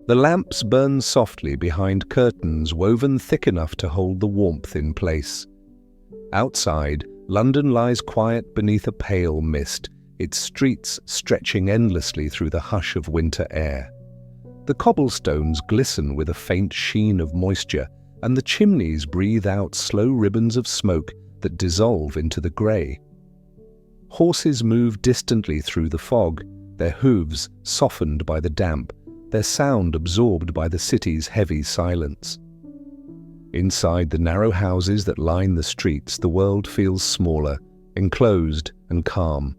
The lamps burn softly behind curtains woven thick enough to hold the warmth in place. Outside, London lies quiet beneath a pale mist, its streets stretching endlessly through the hush of winter air. The cobblestones glisten with a faint sheen of moisture, and the chimneys breathe out slow ribbons of smoke that dissolve into the grey. Horses move distantly through the fog, their hooves softened by the damp, their sound absorbed by the city's heavy silence. Inside the narrow houses that line the streets, the world feels smaller, enclosed and calm.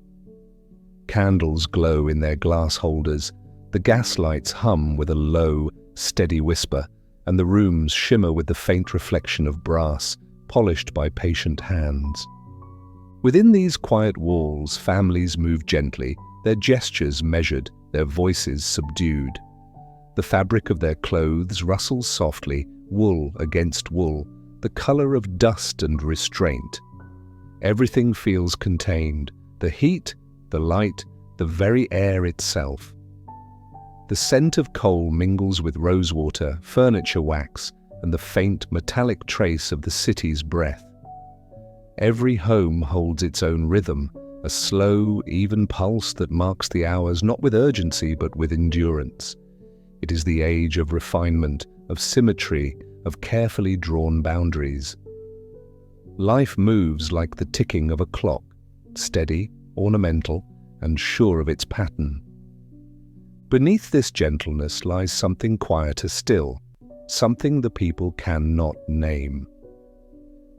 Candles glow in their glass holders, the gaslights hum with a low, steady whisper, and the rooms shimmer with the faint reflection of brass, polished by patient hands. Within these quiet walls, families move gently, their gestures measured, their voices subdued. The fabric of their clothes rustles softly, wool against wool, the color of dust and restraint. Everything feels contained, the heat, the light, the very air itself. The scent of coal mingles with rosewater, furniture wax, and the faint metallic trace of the city's breath. Every home holds its own rhythm, a slow, even pulse that marks the hours not with urgency but with endurance. It is the age of refinement, of symmetry, of carefully drawn boundaries. Life moves like the ticking of a clock, steady, ornamental, and sure of its pattern. Beneath this gentleness lies something quieter still, something the people cannot name.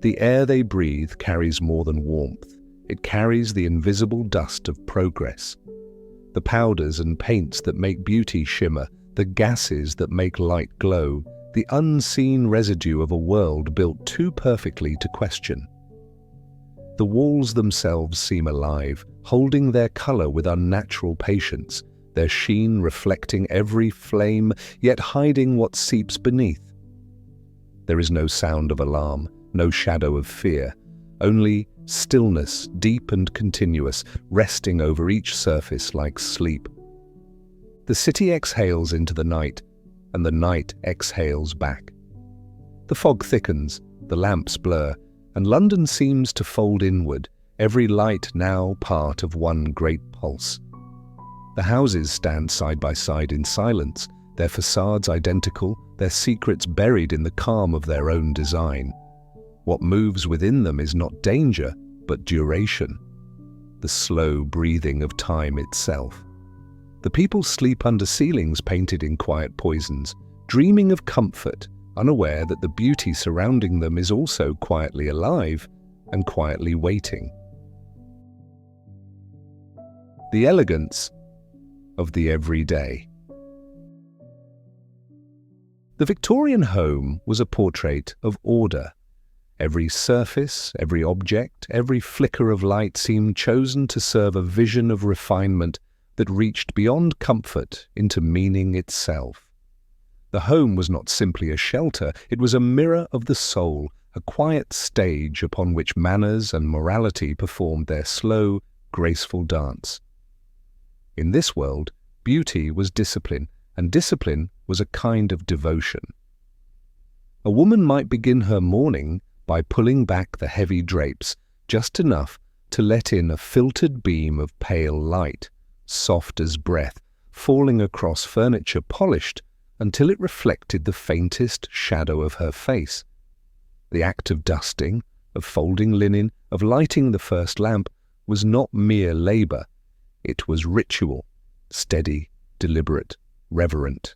The air they breathe carries more than warmth. It carries the invisible dust of progress. The powders and paints that make beauty shimmer, the gases that make light glow, the unseen residue of a world built too perfectly to question. The walls themselves seem alive, holding their color with unnatural patience, their sheen reflecting every flame, yet hiding what seeps beneath. There is no sound of alarm, no shadow of fear, only stillness, deep and continuous, resting over each surface like sleep. The city exhales into the night, and the night exhales back. The fog thickens, the lamps blur, and London seems to fold inward, every light now part of one great pulse. The houses stand side by side in silence, their facades identical, their secrets buried in the calm of their own design. What moves within them is not danger, but duration, the slow breathing of time itself. The people sleep under ceilings painted in quiet poisons, dreaming of comfort, unaware that the beauty surrounding them is also quietly alive and quietly waiting. The elegance of the everyday. The Victorian home was a portrait of order. Every surface, every object, every flicker of light seemed chosen to serve a vision of refinement that reached beyond comfort into meaning itself. The home was not simply a shelter, it was a mirror of the soul, a quiet stage upon which manners and morality performed their slow, graceful dance. In this world, beauty was discipline, and discipline was a kind of devotion. A woman might begin her morning by pulling back the heavy drapes, just enough to let in a filtered beam of pale light, soft as breath, falling across furniture polished until it reflected the faintest shadow of her face. The act of dusting, of folding linen, of lighting the first lamp was not mere labor. It was ritual, steady, deliberate, reverent.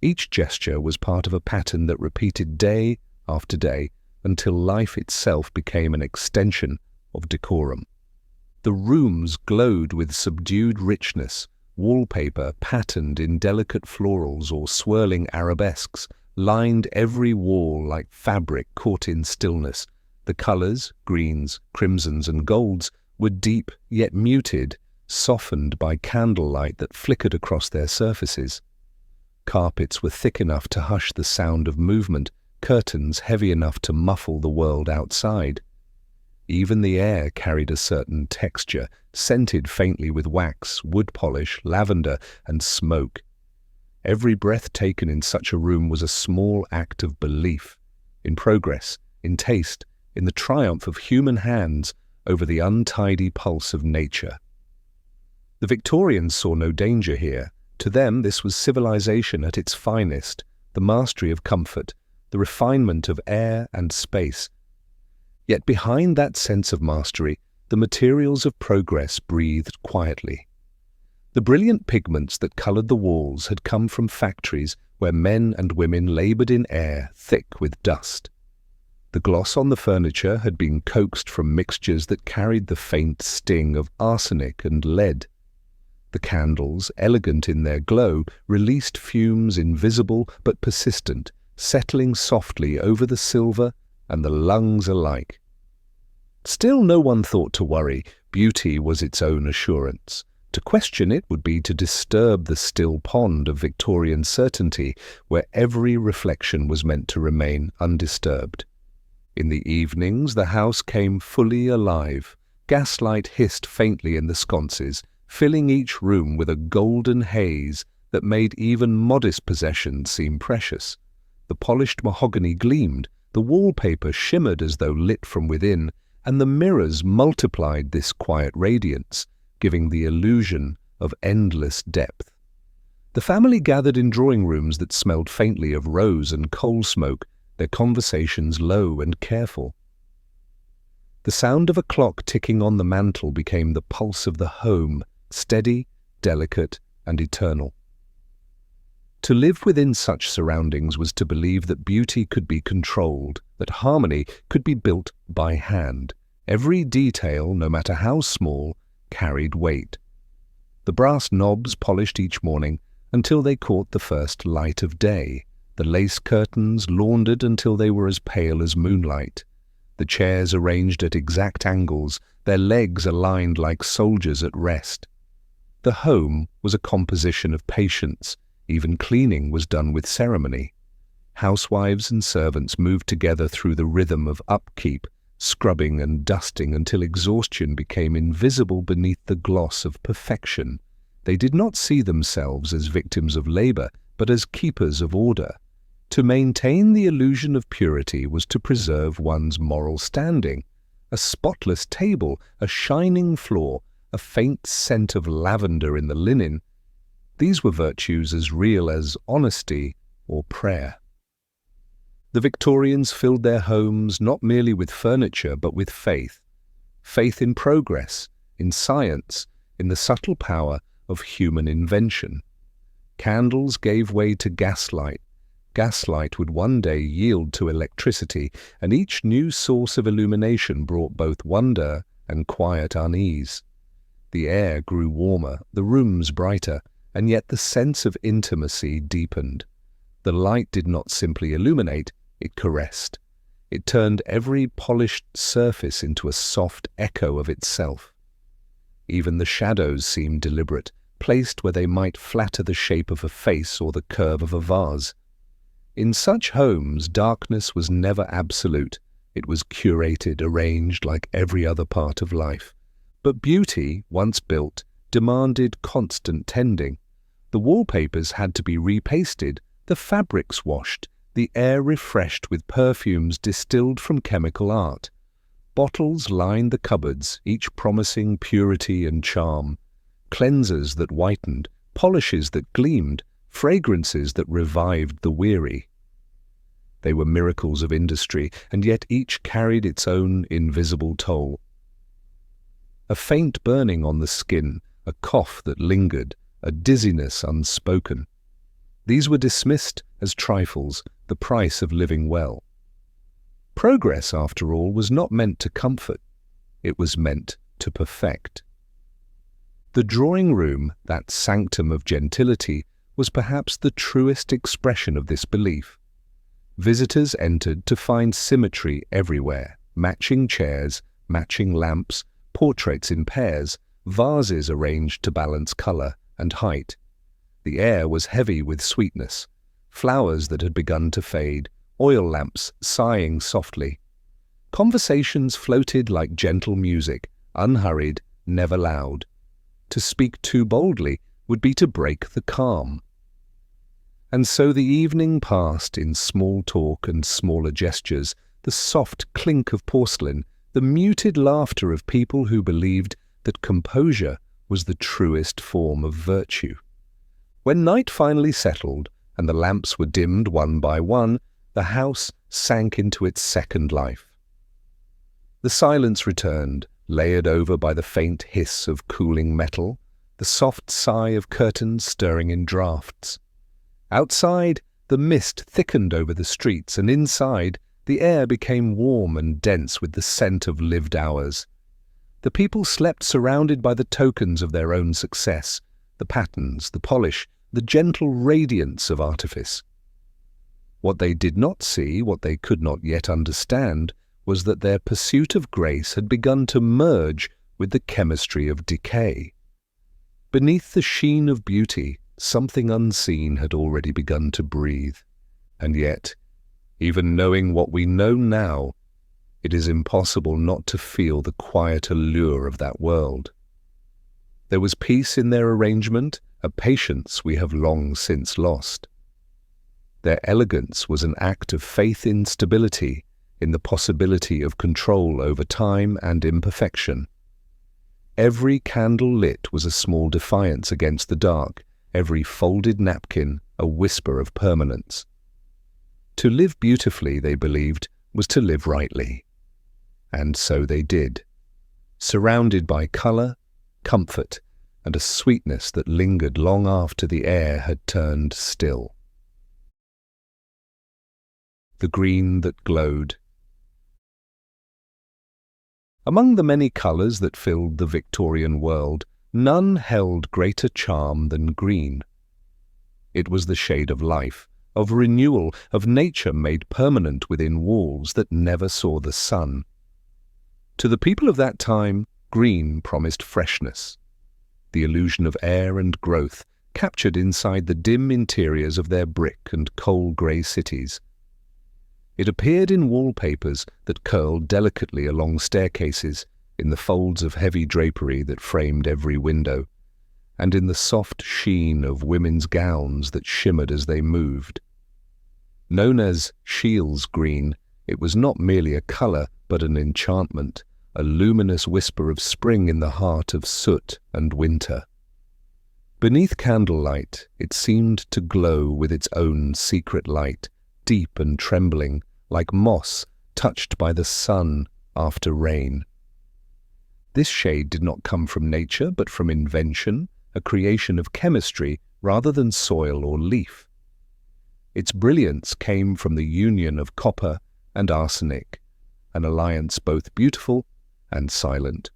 Each gesture was part of a pattern that repeated day after day until life itself became an extension of decorum. The rooms glowed with subdued richness, wallpaper patterned in delicate florals or swirling arabesques lined every wall like fabric caught in stillness. The colors, greens, crimsons and golds, were deep yet muted, softened by candlelight that flickered across their surfaces. Carpets were thick enough to hush the sound of movement, curtains heavy enough to muffle the world outside. Even the air carried a certain texture, scented faintly with wax, wood polish, lavender, and smoke. Every breath taken in such a room was a small act of belief, in progress, in taste, in the triumph of human hands over the untidy pulse of nature. The Victorians saw no danger here. To them this was civilization at its finest, the mastery of comfort, the refinement of air and space. Yet behind that sense of mastery, the materials of progress breathed quietly. The brilliant pigments that colored the walls had come from factories where men and women labored in air thick with dust. The gloss on the furniture had been coaxed from mixtures that carried the faint sting of arsenic and lead. The candles, elegant in their glow, released fumes invisible but persistent, settling softly over the silver and the lungs alike. Still no one thought to worry. Beauty was its own assurance. To question it would be to disturb the still pond of Victorian certainty, where every reflection was meant to remain undisturbed. In the evenings the house came fully alive. Gaslight hissed faintly in the sconces, filling each room with a golden haze that made even modest possessions seem precious. The polished mahogany gleamed, the wallpaper shimmered as though lit from within, and the mirrors multiplied this quiet radiance, giving the illusion of endless depth. The family gathered in drawing rooms that smelled faintly of rose and coal smoke, their conversations low and careful. The sound of a clock ticking on the mantel became the pulse of the home, steady, delicate, and eternal. To live within such surroundings was to believe that beauty could be controlled, that harmony could be built by hand. Every detail, no matter how small, carried weight. The brass knobs polished each morning until they caught the first light of day, the lace curtains laundered until they were as pale as moonlight, the chairs arranged at exact angles, their legs aligned like soldiers at rest. The home was a composition of patience. Even cleaning was done with ceremony. Housewives and servants moved together through the rhythm of upkeep, scrubbing and dusting until exhaustion became invisible beneath the gloss of perfection. They did not see themselves as victims of labor, but as keepers of order. To maintain the illusion of purity was to preserve one's moral standing. A spotless table, a shining floor, a faint scent of lavender in the linen. These were virtues as real as honesty or prayer. The Victorians filled their homes not merely with furniture but with faith. Faith in progress, in science, in the subtle power of human invention. Candles gave way to gaslight. Gaslight would one day yield to electricity, and each new source of illumination brought both wonder and quiet unease. The air grew warmer, the rooms brighter, and yet the sense of intimacy deepened. The light did not simply illuminate, it caressed. It turned every polished surface into a soft echo of itself. Even the shadows seemed deliberate, placed where they might flatter the shape of a face or the curve of a vase. In such homes, darkness was never absolute. It was curated, arranged like every other part of life. But beauty, once built, demanded constant tending. The wallpapers had to be repasted, the fabrics washed, the air refreshed with perfumes distilled from chemical art. Bottles lined the cupboards, each promising purity and charm. Cleansers that whitened, polishes that gleamed, fragrances that revived the weary. They were miracles of industry, and yet each carried its own invisible toll. A faint burning on the skin, a cough that lingered, a dizziness unspoken. These were dismissed as trifles, the price of living well. Progress, after all, was not meant to comfort. It was meant to perfect. The drawing room, that sanctum of gentility, was perhaps the truest expression of this belief. Visitors entered to find symmetry everywhere, matching chairs, matching lamps, portraits in pairs, vases arranged to balance color and height. The air was heavy with sweetness, flowers that had begun to fade, oil lamps sighing softly. Conversations floated like gentle music, unhurried, never loud. To speak too boldly would be to break the calm. And so the evening passed in small talk and smaller gestures, the soft clink of porcelain, the muted laughter of people who believed that composure was the truest form of virtue. When night finally settled and the lamps were dimmed one by one, the house sank into its second life. The silence returned, layered over by the faint hiss of cooling metal, the soft sigh of curtains stirring in draughts. Outside, the mist thickened over the streets, and inside, the air became warm and dense with the scent of lived hours. The people slept surrounded by the tokens of their own success, the patterns, the polish, the gentle radiance of artifice. What they did not see, what they could not yet understand, was that their pursuit of grace had begun to merge with the chemistry of decay. Beneath the sheen of beauty, something unseen had already begun to breathe. And yet, even knowing what we know now, it is impossible not to feel the quiet allure of that world. There was peace in their arrangement, a patience we have long since lost. Their elegance was an act of faith in stability, in the possibility of control over time and imperfection. Every candle lit was a small defiance against the dark, every folded napkin a whisper of permanence. To live beautifully, they believed, was to live rightly. And so they did, surrounded by colour, comfort, and a sweetness that lingered long after the air had turned still. The green that glowed. Among the many colours that filled the Victorian world, none held greater charm than green. It was the shade of life, of renewal, of nature made permanent within walls that never saw the sun. To the people of that time, green promised freshness, the illusion of air and growth captured inside the dim interiors of their brick and coal-grey cities. It appeared in wallpapers that curled delicately along staircases, in the folds of heavy drapery that framed every window, and in the soft sheen of women's gowns that shimmered as they moved. Known as Scheele's green, it was not merely a colour, but an enchantment, a luminous whisper of spring in the heart of soot and winter. Beneath candlelight, it seemed to glow with its own secret light, deep and trembling, like moss touched by the sun after rain. This shade did not come from nature, but from invention, a creation of chemistry rather than soil or leaf. Its brilliance came from the union of copper and arsenic, an alliance both beautiful and silent.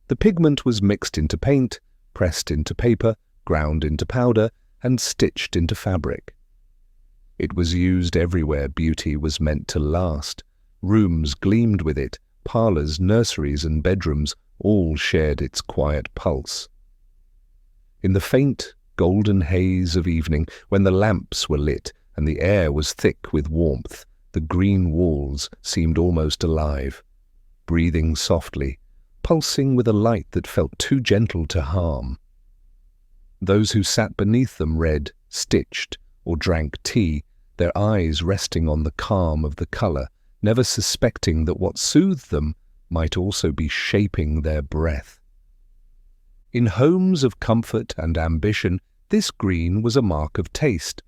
The pigment was mixed into paint, pressed into paper, ground into powder, and stitched into fabric. It was used everywhere beauty was meant to last. Rooms gleamed with it, parlours, nurseries, and bedrooms all shared its quiet pulse. In the faint, golden haze of evening, when the lamps were lit and the air was thick with warmth, the green walls seemed almost alive, breathing softly, pulsing with a light that felt too gentle to harm. Those who sat beneath them read, stitched, or drank tea, their eyes resting on the calm of the colour, never suspecting that what soothed them might also be shaping their breath. In homes of comfort and ambition, this green was a mark of taste.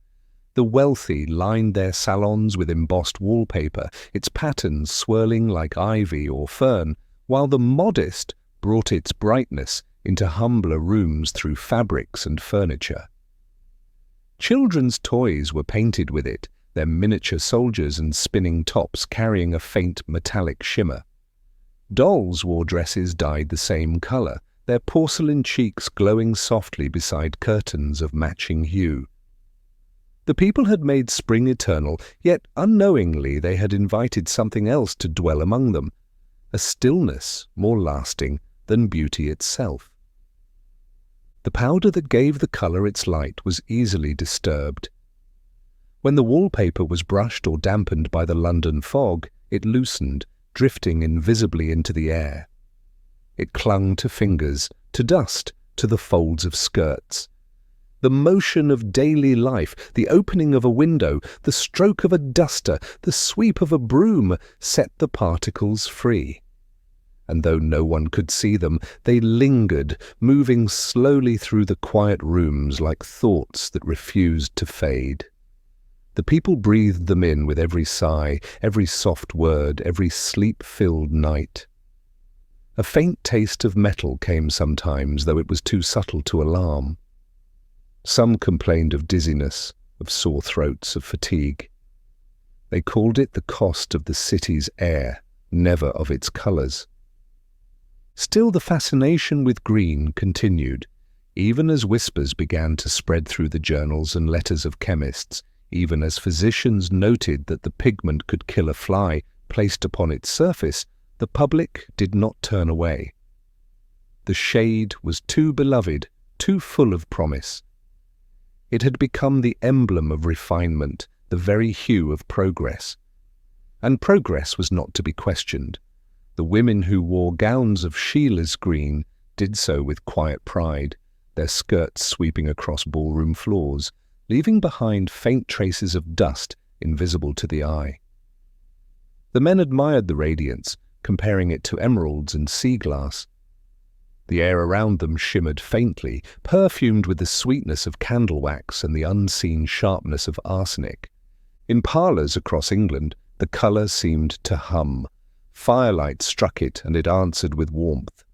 The wealthy lined their salons with embossed wallpaper, its patterns swirling like ivy or fern, while the modest brought its brightness into humbler rooms through fabrics and furniture. Children's toys were painted with it, their miniature soldiers and spinning tops carrying a faint metallic shimmer. Dolls wore dresses dyed the same colour, their porcelain cheeks glowing softly beside curtains of matching hue. The people had made spring eternal, yet unknowingly they had invited something else to dwell among them, a stillness more lasting than beauty itself. The powder that gave the colour its light was easily disturbed. When the wallpaper was brushed or dampened by the London fog, it loosened, drifting invisibly into the air. It clung to fingers, to dust, to the folds of skirts. The motion of daily life, the opening of a window, the stroke of a duster, the sweep of a broom set the particles free. And though no one could see them, they lingered, moving slowly through the quiet rooms like thoughts that refused to fade. The people breathed them in with every sigh, every soft word, every sleep-filled night. A faint taste of metal came sometimes, though it was too subtle to alarm. Some complained of dizziness, of sore throats, of fatigue. They called it the cost of the city's air, never of its colours. Still the fascination with green continued, even as whispers began to spread through the journals and letters of chemists, even as physicians noted that the pigment could kill a fly placed upon its surface. The public did not turn away. The shade was too beloved, too full of promise. It had become the emblem of refinement, the very hue of progress. And progress was not to be questioned. The women who wore gowns of Scheele's green did so with quiet pride, their skirts sweeping across ballroom floors, leaving behind faint traces of dust invisible to the eye. The men admired the radiance, comparing it to emeralds and sea glass. The air around them shimmered faintly, perfumed with the sweetness of candle wax and the unseen sharpness of arsenic. In parlours across England, the colour seemed to hum. Firelight struck it, and it answered with warmth.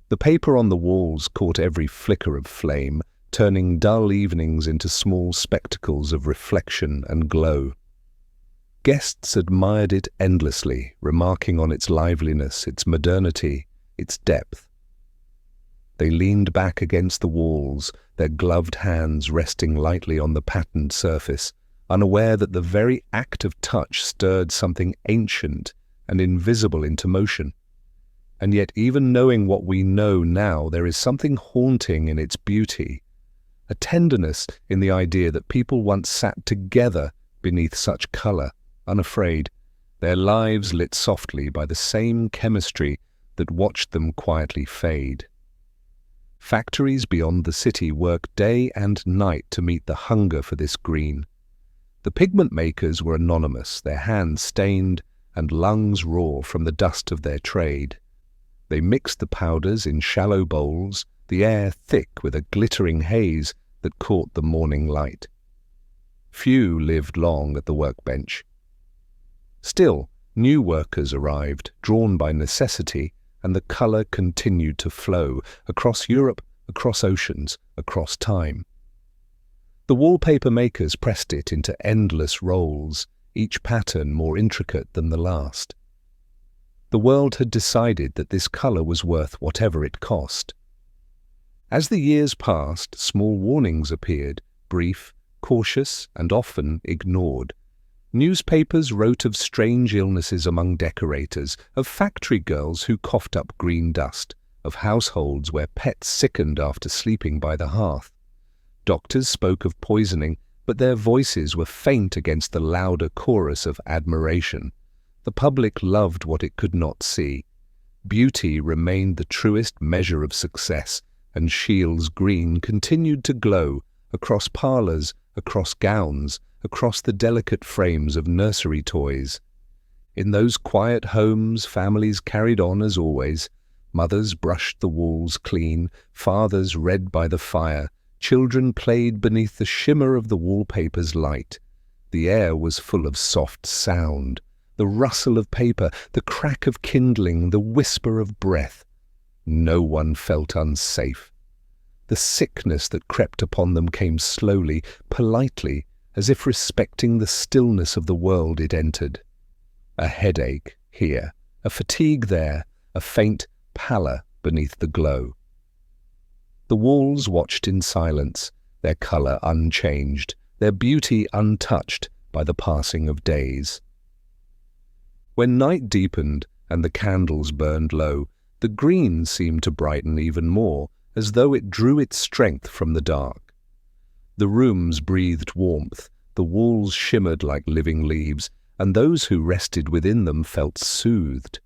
The paper on the walls caught every flicker of flame, turning dull evenings into small spectacles of reflection and glow. Guests admired it endlessly, remarking on its liveliness, its modernity, its depth. They leaned back against the walls, their gloved hands resting lightly on the patterned surface, unaware that the very act of touch stirred something ancient and invisible into motion. And yet, even knowing what we know now, there is something haunting in its beauty, a tenderness in the idea that people once sat together beneath such colour, unafraid, their lives lit softly by the same chemistry that watched them quietly fade. Factories beyond the city worked day and night to meet the hunger for this green. The pigment makers were anonymous, their hands stained and lungs raw from the dust of their trade. They mixed the powders in shallow bowls, the air thick with a glittering haze that caught the morning light. Few lived long at the workbench. Still, new workers arrived, drawn by necessity, and the colour continued to flow across Europe, across oceans, across time. The wallpaper makers pressed it into endless rolls, each pattern more intricate than the last. The world had decided that this colour was worth whatever it cost. As the years passed, small warnings appeared, brief, cautious, and often ignored. Newspapers wrote of strange illnesses among decorators, of factory girls who coughed up green dust, of households where pets sickened after sleeping by the hearth. Doctors spoke of poisoning, but their voices were faint against the louder chorus of admiration. The public loved what it could not see. Beauty remained the truest measure of success, and Scheele's green continued to glow across parlours, across gowns, across the delicate frames of nursery toys. In those quiet homes, families carried on as always. Mothers brushed the walls clean, fathers read by the fire, children played beneath the shimmer of the wallpaper's light. The air was full of soft sound, the rustle of paper, the crack of kindling, the whisper of breath. No one felt unsafe. The sickness that crept upon them came slowly, politely, as if respecting the stillness of the world it entered. A headache here, a fatigue there, a faint pallor beneath the glow. The walls watched in silence, their colour unchanged, their beauty untouched by the passing of days. When night deepened and the candles burned low, the green seemed to brighten even more, as though it drew its strength from the dark. The rooms breathed warmth, the walls shimmered like living leaves, and those who rested within them felt soothed.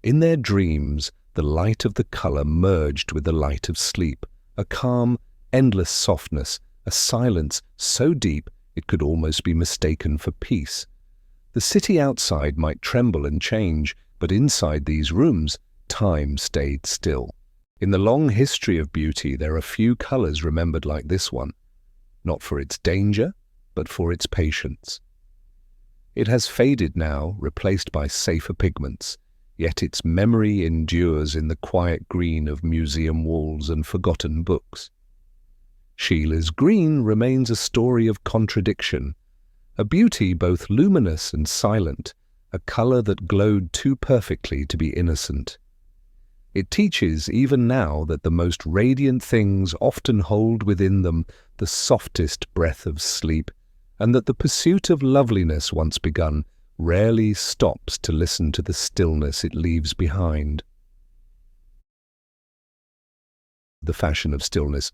In their dreams, the light of the colour merged with the light of sleep, a calm, endless softness a silence so deep it could almost be mistaken for peace. The city outside might tremble and change, but inside these rooms, time stayed still. In the long history of beauty, there are few colors remembered like this one, not for its danger, but for its patience. It has faded now, replaced by safer pigments, yet its memory endures in the quiet green of museum walls and forgotten books. Scheele's green remains a story of contradiction, a beauty both luminous and silent, a color that glowed too perfectly to be innocent. It teaches even now that the most radiant things often hold within them the softest breath of sleep, and that the pursuit of loveliness once begun rarely stops to listen to the stillness it leaves behind. The fashion of stillness.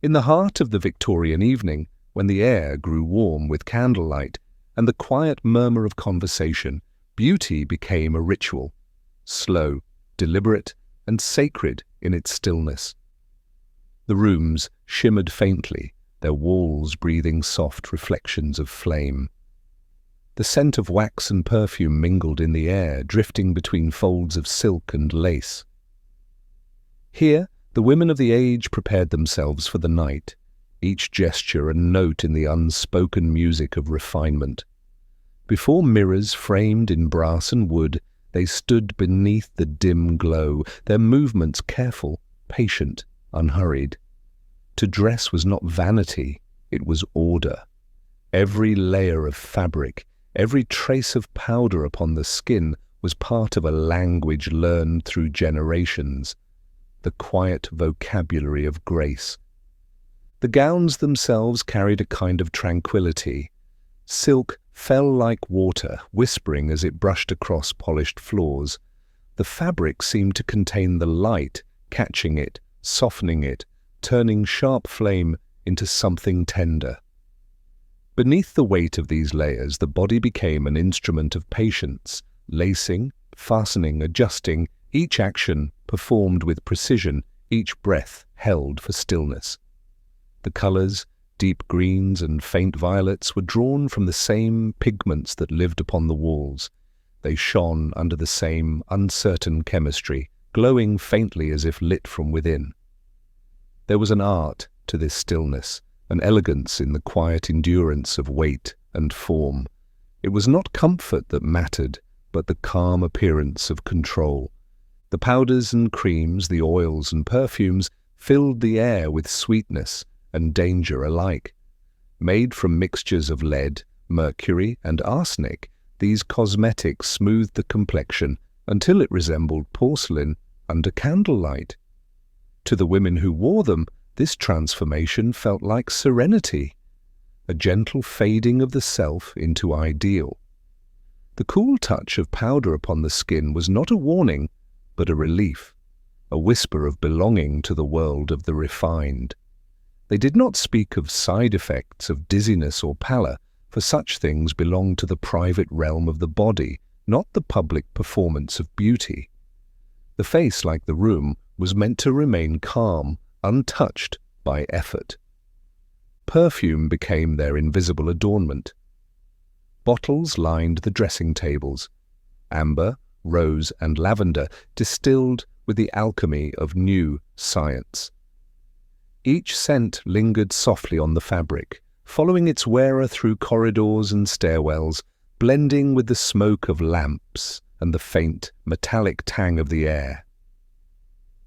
In the heart of the Victorian evening, when the air grew warm with candlelight and the quiet murmur of conversation, beauty became a ritual, slow, deliberate, and sacred in its stillness. The rooms shimmered faintly, their walls breathing soft reflections of flame. The scent of wax and perfume mingled in the air, drifting between folds of silk and lace. Here, the women of the age prepared themselves for the night, each gesture a note in the unspoken music of refinement. Before mirrors framed in brass and wood, they stood beneath the dim glow, their movements careful, patient, unhurried. To dress was not vanity, it was order. Every layer of fabric, every trace of powder upon the skin was part of a language learned through generations, the quiet vocabulary of grace. The gowns themselves carried a kind of tranquility. Silk fell like water, whispering as it brushed across polished floors. The fabric seemed to contain the light, catching it, softening it, turning sharp flame into something tender. Beneath the weight of these layers, the body became an instrument of patience, lacing, fastening, adjusting, each action performed with precision, each breath held for stillness. The colors, deep greens and faint violets, were drawn from the same pigments that lived upon the walls. They shone under the same uncertain chemistry, glowing faintly as if lit from within. There was an art to this stillness, an elegance in the quiet endurance of weight and form. It was not comfort that mattered, but the calm appearance of control. The powders and creams, the oils and perfumes filled the air with sweetness and danger alike. Made from mixtures of lead, mercury, and arsenic, these cosmetics smoothed the complexion until it resembled porcelain under candlelight. To the women who wore them, this transformation felt like serenity, a gentle fading of the self into ideal. The cool touch of powder upon the skin was not a warning, but a relief, a whisper of belonging to the world of the refined. They did not speak of side effects of dizziness or pallor, for such things belonged to the private realm of the body, not the public performance of beauty. The face, like the room, was meant to remain calm, untouched by effort. Perfume became their invisible adornment. Bottles lined the dressing tables. Amber, rose, and lavender distilled with the alchemy of new science. Each scent lingered softly on the fabric, following its wearer through corridors and stairwells, blending with the smoke of lamps and the faint, metallic tang of the air.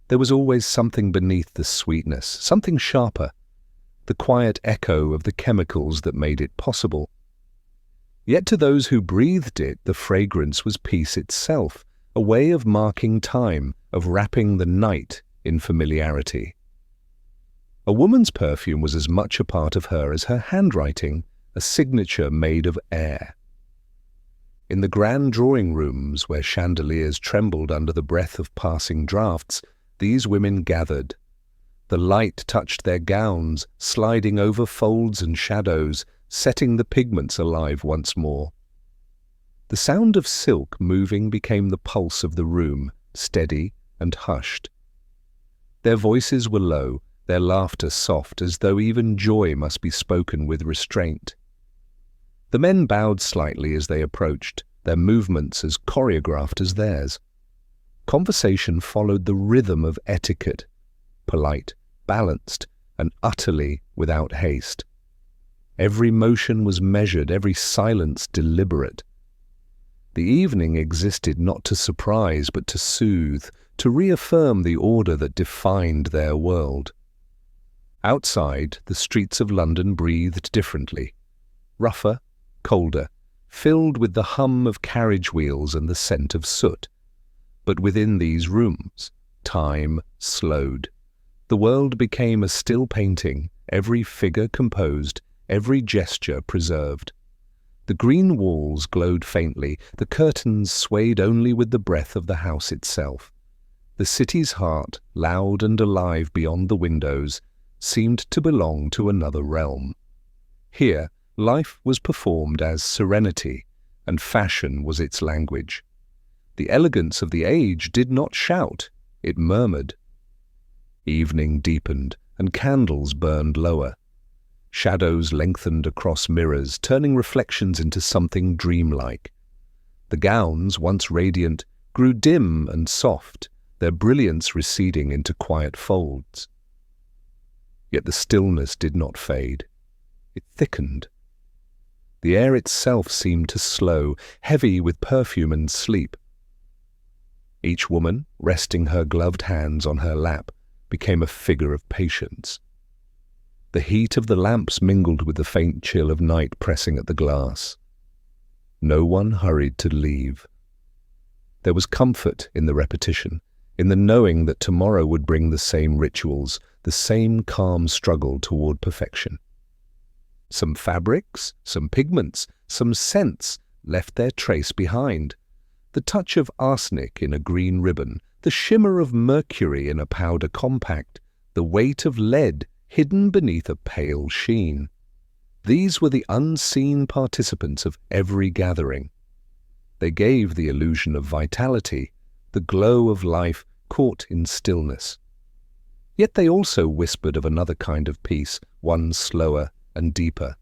There was always something beneath the sweetness, something sharper, the quiet echo of the chemicals that made it possible. Yet to those who breathed it, the fragrance was peace itself, a way of marking time, of wrapping the night in familiarity. A woman's perfume was as much a part of her as her handwriting, a signature made of air. In the grand drawing rooms, where chandeliers trembled under the breath of passing draughts, these women gathered. The light touched their gowns, sliding over folds and shadows, setting the pigments alive once more. The sound of silk moving became the pulse of the room, steady and hushed. Their voices were low, their laughter soft as though even joy must be spoken with restraint. The men bowed slightly as they approached, their movements as choreographed as theirs. Conversation followed the rhythm of etiquette, polite, balanced, and utterly without haste. Every motion was measured, every silence deliberate. The evening existed not to surprise but to soothe, to reaffirm the order that defined their world. Outside, the streets of London breathed differently, rougher, colder, filled with the hum of carriage wheels and the scent of soot. But within these rooms, time slowed. The world became a still painting, every figure composed, every gesture preserved. The green walls glowed faintly, the curtains swayed only with the breath of the house itself. The city's heart, loud and alive beyond the windows, seemed to belong to another realm. Here, life was performed as serenity, and fashion was its language. The elegance of the age did not shout, it murmured. Evening deepened, and candles burned lower. Shadows lengthened across mirrors, turning reflections into something dreamlike. The gowns, once radiant, grew dim and soft, their brilliance receding into quiet folds. Yet the stillness did not fade. It thickened. The air itself seemed to slow, heavy with perfume and sleep. Each woman, resting her gloved hands on her lap, became a figure of patience. The heat of the lamps mingled with the faint chill of night pressing at the glass. No one hurried to leave. There was comfort in the repetition, in the knowing that tomorrow would bring the same rituals, the same calm struggle toward perfection. Some fabrics, some pigments, some scents left their trace behind. The touch of arsenic in a green ribbon, the shimmer of mercury in a powder compact, the weight of lead hidden beneath a pale sheen. These were the unseen participants of every gathering. They gave the illusion of vitality, the glow of life caught in stillness. Yet they also whispered of another kind of peace, one slower and deeper.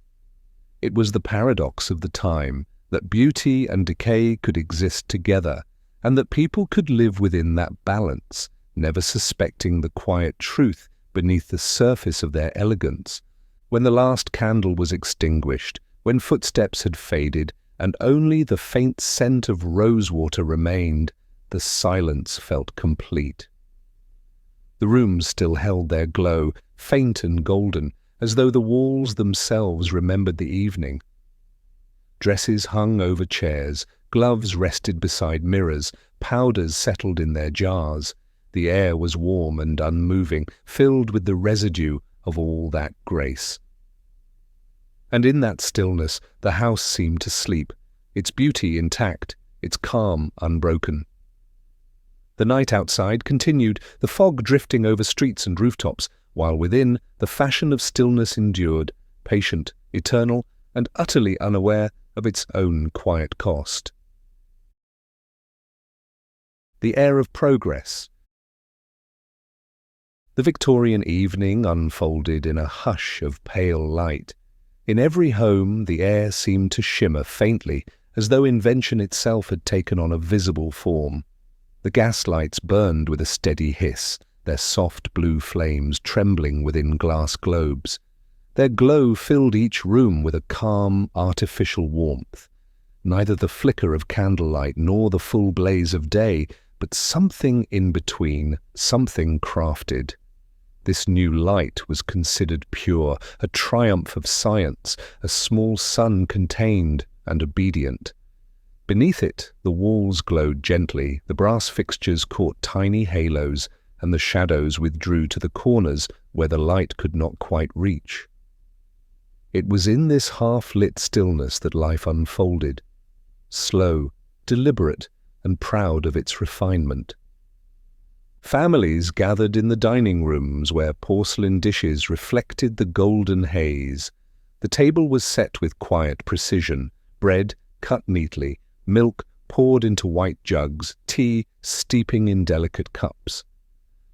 It was the paradox of the time that beauty and decay could exist together, and that people could live within that balance, never suspecting the quiet truth beneath the surface of their elegance. When the last candle was extinguished, when footsteps had faded, and only the faint scent of rosewater remained, the silence felt complete. The rooms still held their glow, faint and golden, as though the walls themselves remembered the evening. Dresses hung over chairs, gloves rested beside mirrors, powders settled in their jars. The air was warm and unmoving, filled with the residue of all that grace. And in that stillness, the house seemed to sleep, its beauty intact, its calm unbroken. The night outside continued, the fog drifting over streets and rooftops, while within, the fashion of stillness endured, patient, eternal, and utterly unaware of its own quiet cost. The air of progress. The Victorian evening unfolded in a hush of pale light. In every home the air seemed to shimmer faintly, as though invention itself had taken on a visible form. The gaslights burned with a steady hiss, their soft blue flames trembling within glass globes. Their glow filled each room with a calm, artificial warmth. Neither the flicker of candlelight nor the full blaze of day, but something in between, something crafted. This new light was considered pure, a triumph of science, a small sun contained and obedient. Beneath it, the walls glowed gently, the brass fixtures caught tiny halos, and the shadows withdrew to the corners where the light could not quite reach. It was in this half-lit stillness that life unfolded, slow, deliberate, and proud of its refinement. Families gathered in the dining rooms where porcelain dishes reflected the golden haze. The table was set with quiet precision, bread cut neatly, milk poured into white jugs, tea steeping in delicate cups.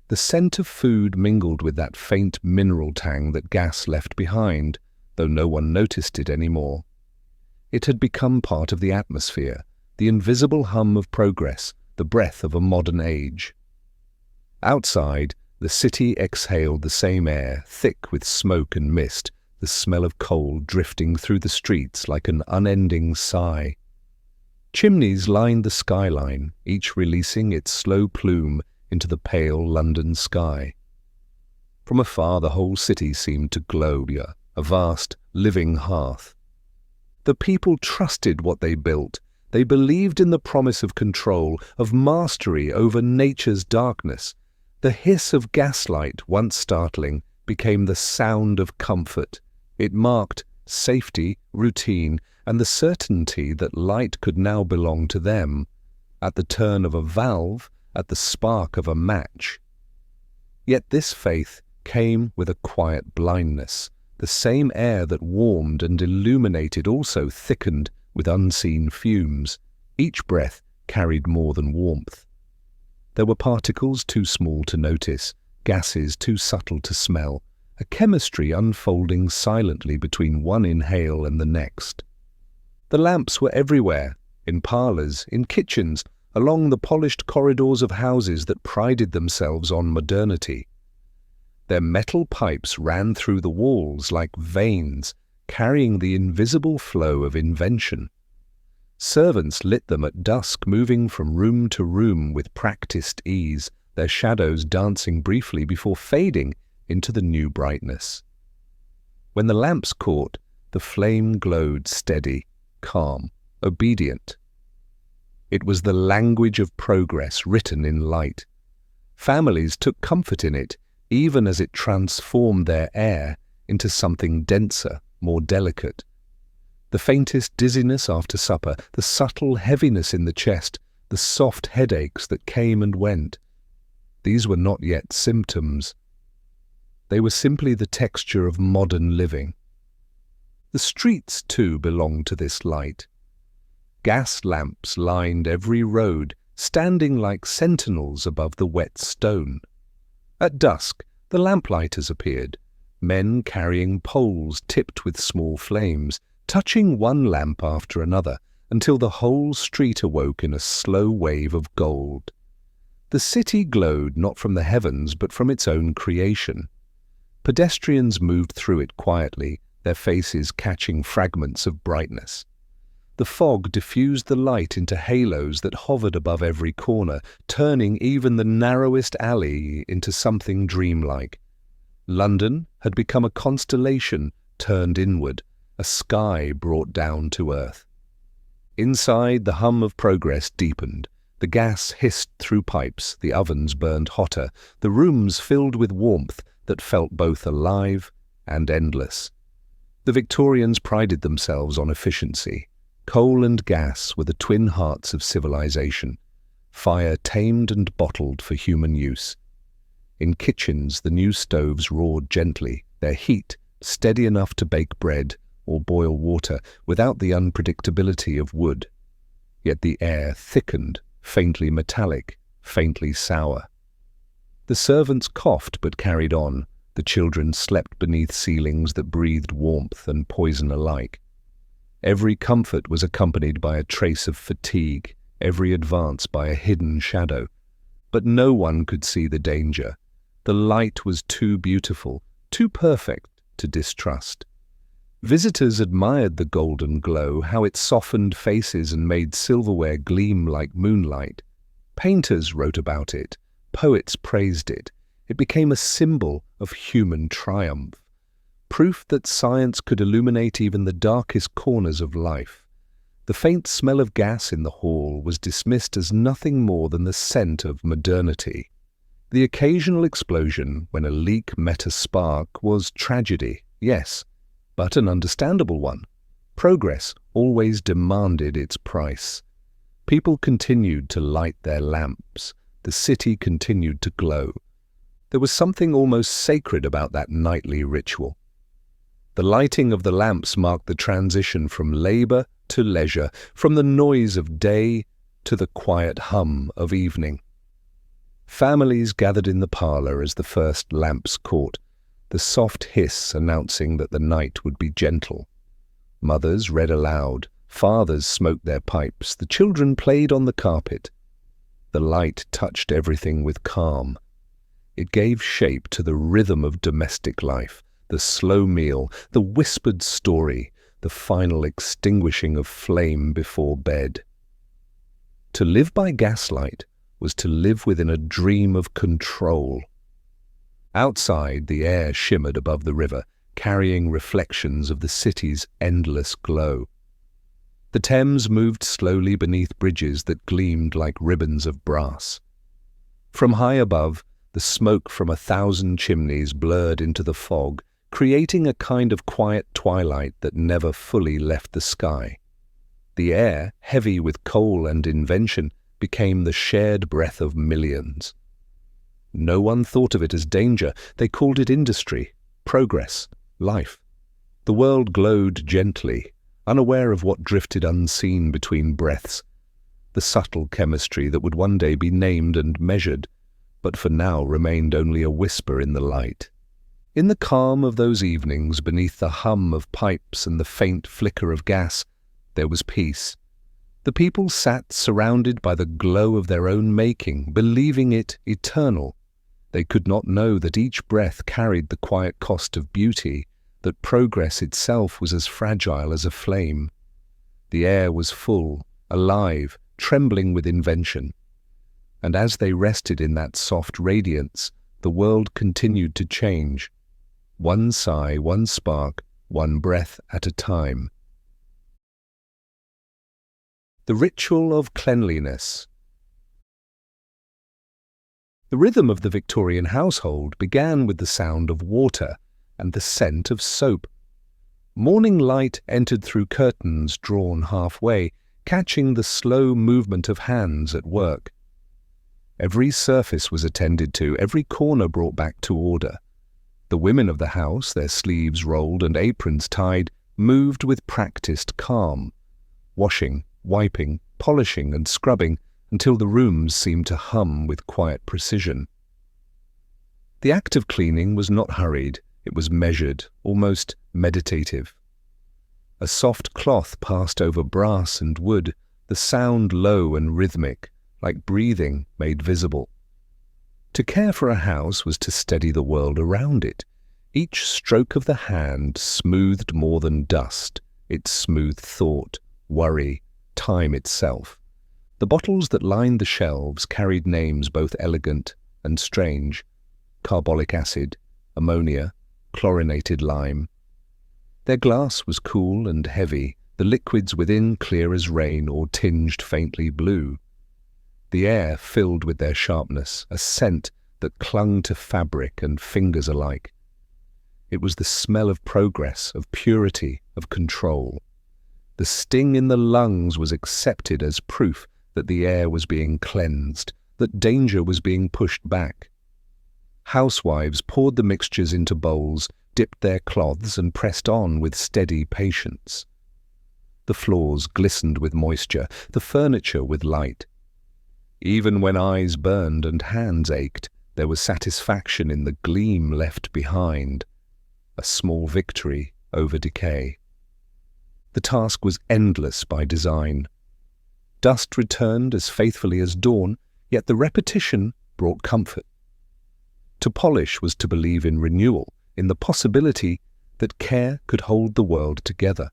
The scent of food mingled with that faint mineral tang that gas left behind, though no one noticed it anymore. It had become part of the atmosphere, the invisible hum of progress, the breath of a modern age. Outside, the city exhaled the same air, thick with smoke and mist, the smell of coal drifting through the streets like an unending sigh. Chimneys lined the skyline, each releasing its slow plume into the pale London sky. From afar, the whole city seemed to glow, a vast, living hearth. The people trusted what they built. They believed in the promise of control, of mastery over nature's darkness. The hiss of gaslight, once startling, became the sound of comfort. It marked safety, routine, and the certainty that light could now belong to them, at the turn of a valve, at the spark of a match. Yet this faith came with a quiet blindness. The same air that warmed and illuminated also thickened with unseen fumes. Each breath carried more than warmth. There were particles too small to notice, gases too subtle to smell, a chemistry unfolding silently between one inhale and the next. The lamps were everywhere, in parlours, in kitchens, along the polished corridors of houses that prided themselves on modernity. Their metal pipes ran through the walls like veins, carrying the invisible flow of invention. Servants lit them at dusk, moving from room to room with practiced ease, their shadows dancing briefly before fading into the new brightness. When the lamps caught, the flame glowed steady, calm, obedient. It was the language of progress written in light. Families took comfort in it, even as it transformed their air into something denser, more delicate. The faintest dizziness after supper, the subtle heaviness in the chest, the soft headaches that came and went. These were not yet symptoms. They were simply the texture of modern living. The streets, too, belonged to this light. Gas lamps lined every road, standing like sentinels above the wet stone. At dusk, the lamplighters appeared, men carrying poles tipped with small flames, touching one lamp after another, until the whole street awoke in a slow wave of gold. The city glowed not from the heavens, but from its own creation. Pedestrians moved through it quietly, their faces catching fragments of brightness. The fog diffused the light into halos that hovered above every corner, turning even the narrowest alley into something dreamlike. London had become a constellation turned inward, a sky brought down to earth. Inside, the hum of progress deepened. The gas hissed through pipes, the ovens burned hotter, the rooms filled with warmth that felt both alive and endless. The Victorians prided themselves on efficiency. Coal and gas were the twin hearts of civilization, fire tamed and bottled for human use. In kitchens, the new stoves roared gently, their heat steady enough to bake bread or boil water without the unpredictability of wood. Yet the air thickened, faintly metallic, faintly sour. The servants coughed but carried on. The children slept beneath ceilings that breathed warmth and poison alike. Every comfort was accompanied by a trace of fatigue, every advance by a hidden shadow. But no one could see the danger. The light was too beautiful, too perfect to distrust. Visitors admired the golden glow, how it softened faces and made silverware gleam like moonlight. Painters wrote about it, poets praised it. It became a symbol of human triumph. Proof that science could illuminate even the darkest corners of life. The faint smell of gas in the hall was dismissed as nothing more than the scent of modernity. The occasional explosion, when a leak met a spark, was tragedy, yes, but an understandable one. Progress always demanded its price. People continued to light their lamps. The city continued to glow. There was something almost sacred about that nightly ritual. The lighting of the lamps marked the transition from labor to leisure, from the noise of day to the quiet hum of evening. Families gathered in the parlour as the first lamps caught, the soft hiss announcing that the night would be gentle. Mothers read aloud, fathers smoked their pipes, the children played on the carpet. The light touched everything with calm. It gave shape to the rhythm of domestic life, the slow meal, the whispered story, the final extinguishing of flame before bed. To live by gaslight was to live within a dream of control. Outside, the air shimmered above the river, carrying reflections of the city's endless glow. The Thames moved slowly beneath bridges that gleamed like ribbons of brass. From high above, the smoke from 1,000 chimneys blurred into the fog, creating a kind of quiet twilight that never fully left the sky. The air, heavy with coal and invention, became the shared breath of millions. No one thought of it as danger. They called it industry, progress, life. The world glowed gently, unaware of what drifted unseen between breaths, the subtle chemistry that would one day be named and measured, but for now remained only a whisper in the light. In the calm of those evenings, beneath the hum of pipes and the faint flicker of gas, there was peace. The people sat surrounded by the glow of their own making, believing it eternal. They could not know that each breath carried the quiet cost of beauty, that progress itself was as fragile as a flame. The air was full, alive, trembling with invention. And as they rested in that soft radiance, the world continued to change. One sigh, one spark, one breath at a time. The ritual of cleanliness. The rhythm of the Victorian household began with the sound of water and the scent of soap. Morning light entered through curtains drawn halfway, catching the slow movement of hands at work. Every surface was attended to, every corner brought back to order. The women of the house, their sleeves rolled and aprons tied, moved with practiced calm, washing, wiping, polishing and scrubbing until the rooms seemed to hum with quiet precision. The act of cleaning was not hurried, it was measured, almost meditative. A soft cloth passed over brass and wood, the sound low and rhythmic, like breathing made visible. To care for a house was to steady the world around it. Each stroke of the hand smoothed more than dust. It smoothed thought, worry, time itself. The bottles that lined the shelves carried names both elegant and strange: carbolic acid, ammonia, chlorinated lime. Their glass was cool and heavy, the liquids within clear as rain or tinged faintly blue. The air filled with their sharpness, a scent that clung to fabric and fingers alike. It was the smell of progress, of purity, of control. The sting in the lungs was accepted as proof that the air was being cleansed, that danger was being pushed back. Housewives poured the mixtures into bowls, dipped their cloths and pressed on with steady patience. The floors glistened with moisture, the furniture with light. Even when eyes burned and hands ached, there was satisfaction in the gleam left behind, a small victory over decay. The task was endless by design. Dust returned as faithfully as dawn, yet the repetition brought comfort. To polish was to believe in renewal, in the possibility that care could hold the world together.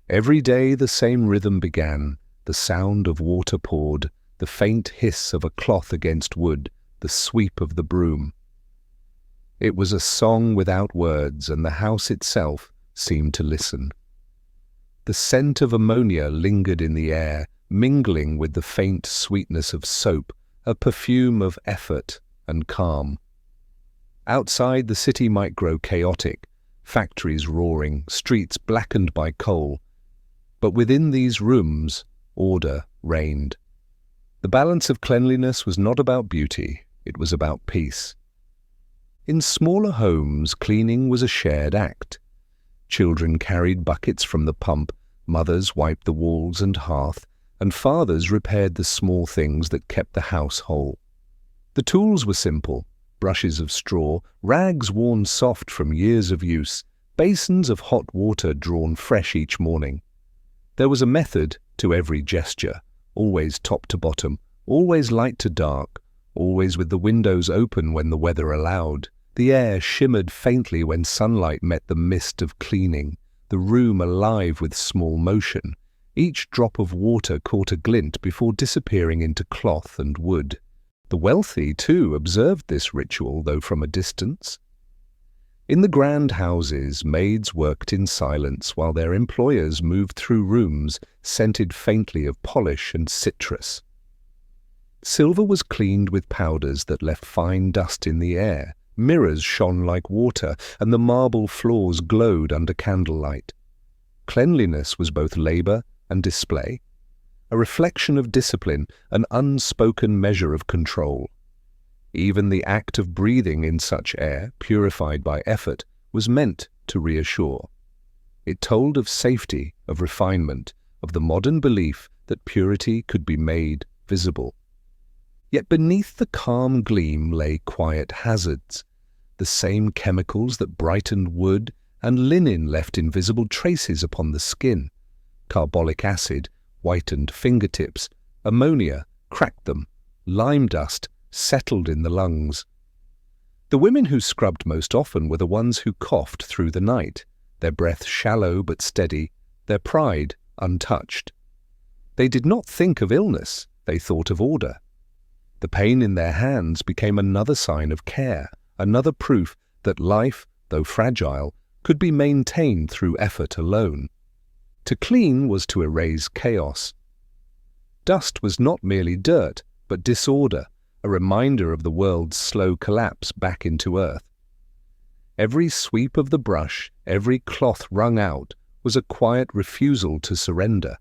Every day the same rhythm began, the sound of water poured, the faint hiss of a cloth against wood, the sweep of the broom. It was a song without words, and the house itself seemed to listen. The scent of ammonia lingered in the air, mingling with the faint sweetness of soap, a perfume of effort and calm. Outside, the city might grow chaotic, factories roaring, streets blackened by coal. But within these rooms, order reigned. The balance of cleanliness was not about beauty, it was about peace. In smaller homes, cleaning was a shared act. Children carried buckets from the pump, mothers wiped the walls and hearth, and fathers repaired the small things that kept the house whole. The tools were simple: brushes of straw, rags worn soft from years of use, basins of hot water drawn fresh each morning. There was a method to every gesture, always top to bottom, always light to dark, always with the windows open when the weather allowed. The air shimmered faintly when sunlight met the mist of cleaning, the room alive with small motion. Each drop of water caught a glint before disappearing into cloth and wood. The wealthy, too, observed this ritual, though from a distance. In the grand houses, maids worked in silence while their employers moved through rooms scented faintly of polish and citrus. Silver was cleaned with powders that left fine dust in the air. Mirrors shone like water, and the marble floors glowed under candlelight. Cleanliness was both labor and display, a reflection of discipline, an unspoken measure of control. Even the act of breathing in such air, purified by effort, was meant to reassure. It told of safety, of refinement, of the modern belief that purity could be made visible. Yet beneath the calm gleam lay quiet hazards. The same chemicals that brightened wood and linen left invisible traces upon the skin. Carbolic acid whitened fingertips, ammonia cracked them, lime dust settled in the lungs. The women who scrubbed most often were the ones who coughed through the night, their breath shallow but steady, their pride untouched. They did not think of illness, they thought of order. The pain in their hands became another sign of care, another proof that life, though fragile, could be maintained through effort alone. To clean was to erase chaos. Dust was not merely dirt, but disorder, a reminder of the world's slow collapse back into earth. Every sweep of the brush, every cloth wrung out, was a quiet refusal to surrender.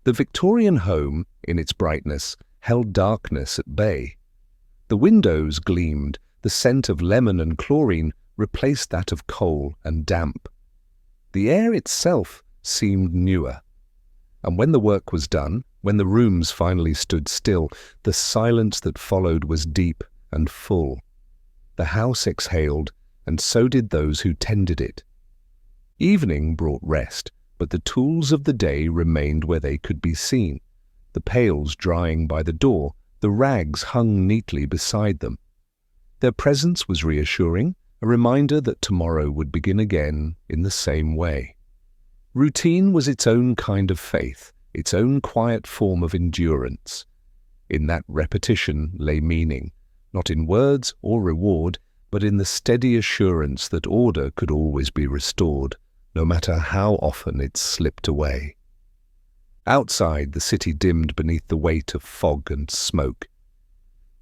The Victorian home, in its brightness, held darkness at bay. The windows gleamed, the scent of lemon and chlorine replaced that of coal and damp. The air itself seemed newer. And when the work was done, when the rooms finally stood still, the silence that followed was deep and full. The house exhaled, and so did those who tended it. Evening brought rest, but the tools of the day remained where they could be seen. The pails drying by the door, the rags hung neatly beside them. Their presence was reassuring, a reminder that tomorrow would begin again in the same way. Routine was its own kind of faith, its own quiet form of endurance. In that repetition lay meaning, not in words or reward, but in the steady assurance that order could always be restored, no matter how often it slipped away. Outside, the city dimmed beneath the weight of fog and smoke.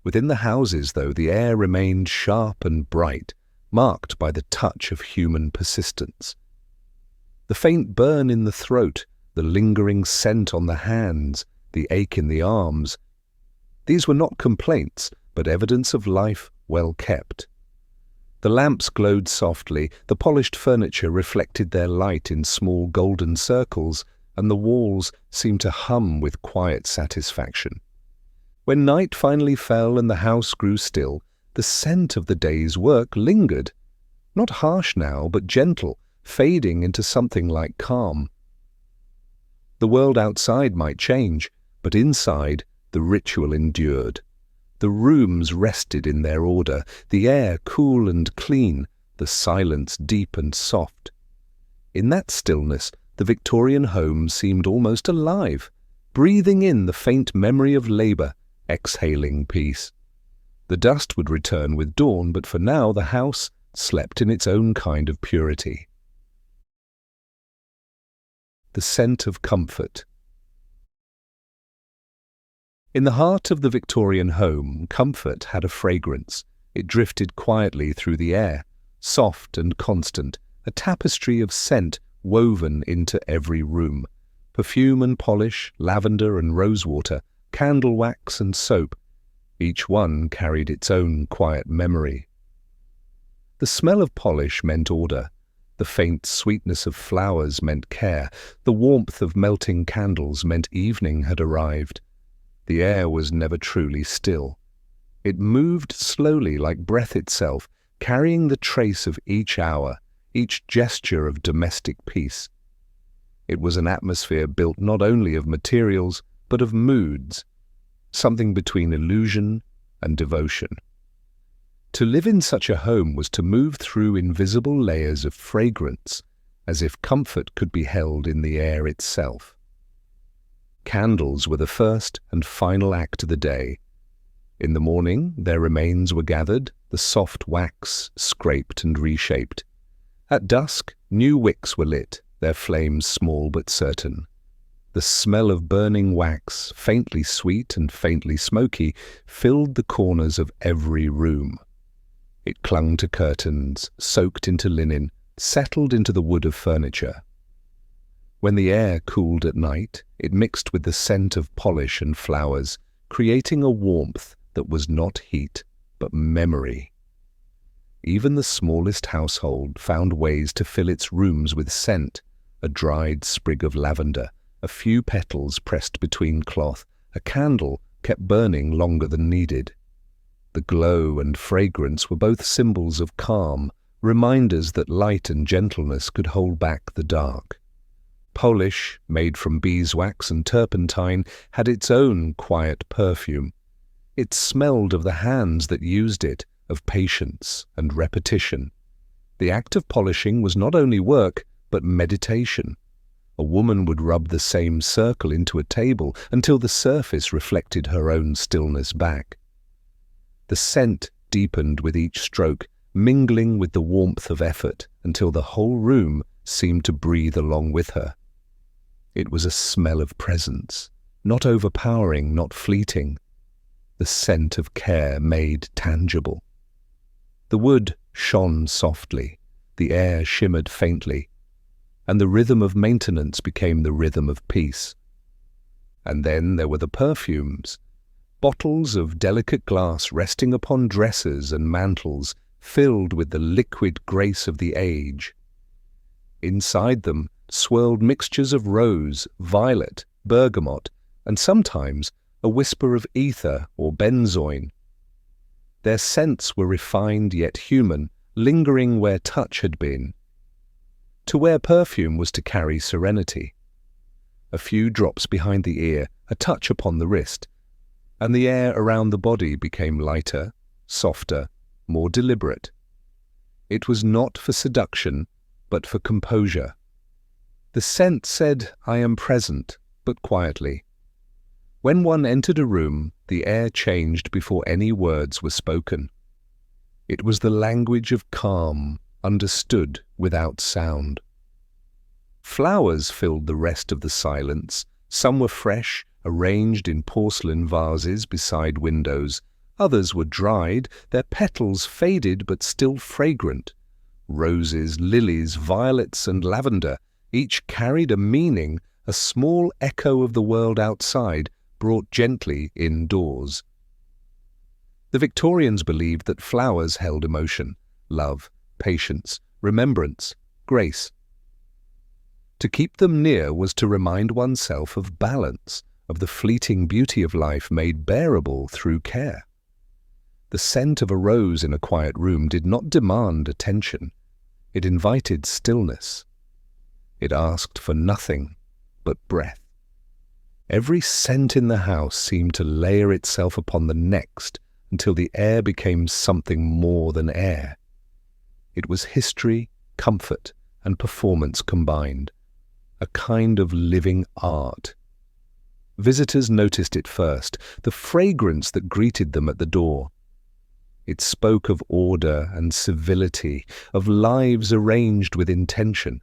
Within the houses, though, the air remained sharp and bright, marked by the touch of human persistence. The faint burn in the throat, the lingering scent on the hands, the ache in the arms. These were not complaints, but evidence of life well kept. The lamps glowed softly, the polished furniture reflected their light in small golden circles, and the walls seemed to hum with quiet satisfaction. When night finally fell and the house grew still, the scent of the day's work lingered, not harsh now, but gentle, fading into something like calm. The world outside might change, but inside the ritual endured. The rooms rested in their order, the air cool and clean, the silence deep and soft. In that stillness, the Victorian home seemed almost alive, breathing in the faint memory of labor, exhaling peace. The dust would return with dawn, but for now the house slept in its own kind of purity. The scent of comfort. In the heart of the Victorian home, comfort had a fragrance. It drifted quietly through the air, soft and constant, a tapestry of scent woven into every room. Perfume and polish, lavender and rosewater, candle wax and soap. Each one carried its own quiet memory. The smell of polish meant order. The faint sweetness of flowers meant care. The warmth of melting candles meant evening had arrived. The air was never truly still. It moved slowly like breath itself, carrying the trace of each hour, each gesture of domestic peace. It was an atmosphere built not only of materials, but of moods, something between illusion and devotion. To live in such a home was to move through invisible layers of fragrance, as if comfort could be held in the air itself. Candles were the first and final act of the day. In the morning, their remains were gathered, the soft wax scraped and reshaped. At dusk, new wicks were lit, their flames small but certain. The smell of burning wax, faintly sweet and faintly smoky, filled the corners of every room. It clung to curtains, soaked into linen, settled into the wood of furniture. When the air cooled at night, it mixed with the scent of polish and flowers, creating a warmth that was not heat, but memory. Even the smallest household found ways to fill its rooms with scent, a dried sprig of lavender, a few petals pressed between cloth, a candle kept burning longer than needed. The glow and fragrance were both symbols of calm, reminders that light and gentleness could hold back the dark. Polish, made from beeswax and turpentine, had its own quiet perfume. It smelled of the hands that used it, of patience and repetition. The act of polishing was not only work, but meditation. A woman would rub the same circle into a table until the surface reflected her own stillness back. The scent deepened with each stroke, mingling with the warmth of effort until the whole room seemed to breathe along with her. It was a smell of presence, not overpowering, not fleeting. The scent of care made tangible. The wood shone softly, the air shimmered faintly, and the rhythm of maintenance became the rhythm of peace. And then there were the perfumes, bottles of delicate glass resting upon dressers and mantels, filled with the liquid grace of the age. Inside them swirled mixtures of rose, violet, bergamot, and sometimes a whisper of ether or benzoin. Their scents were refined yet human, lingering where touch had been. To wear perfume was to carry serenity. A few drops behind the ear, a touch upon the wrist, and the air around the body became lighter, softer, more deliberate. It was not for seduction, but for composure. The scent said, "I am present," but quietly. When one entered a room, the air changed before any words were spoken. It was the language of calm, understood without sound. Flowers filled the rest of the silence. Some were fresh, arranged in porcelain vases beside windows. Others were dried, their petals faded but still fragrant. Roses, lilies, violets, and lavender, each carried a meaning, a small echo of the world outside, brought gently indoors. The Victorians believed that flowers held emotion, love, patience, remembrance, grace. To keep them near was to remind oneself of balance, of the fleeting beauty of life made bearable through care. The scent of a rose in a quiet room did not demand attention. It invited stillness. It asked for nothing but breath. Every scent in the house seemed to layer itself upon the next until the air became something more than air. It was history, comfort, and performance combined, a kind of living art. Visitors noticed it first, the fragrance that greeted them at the door. It spoke of order and civility, of lives arranged with intention.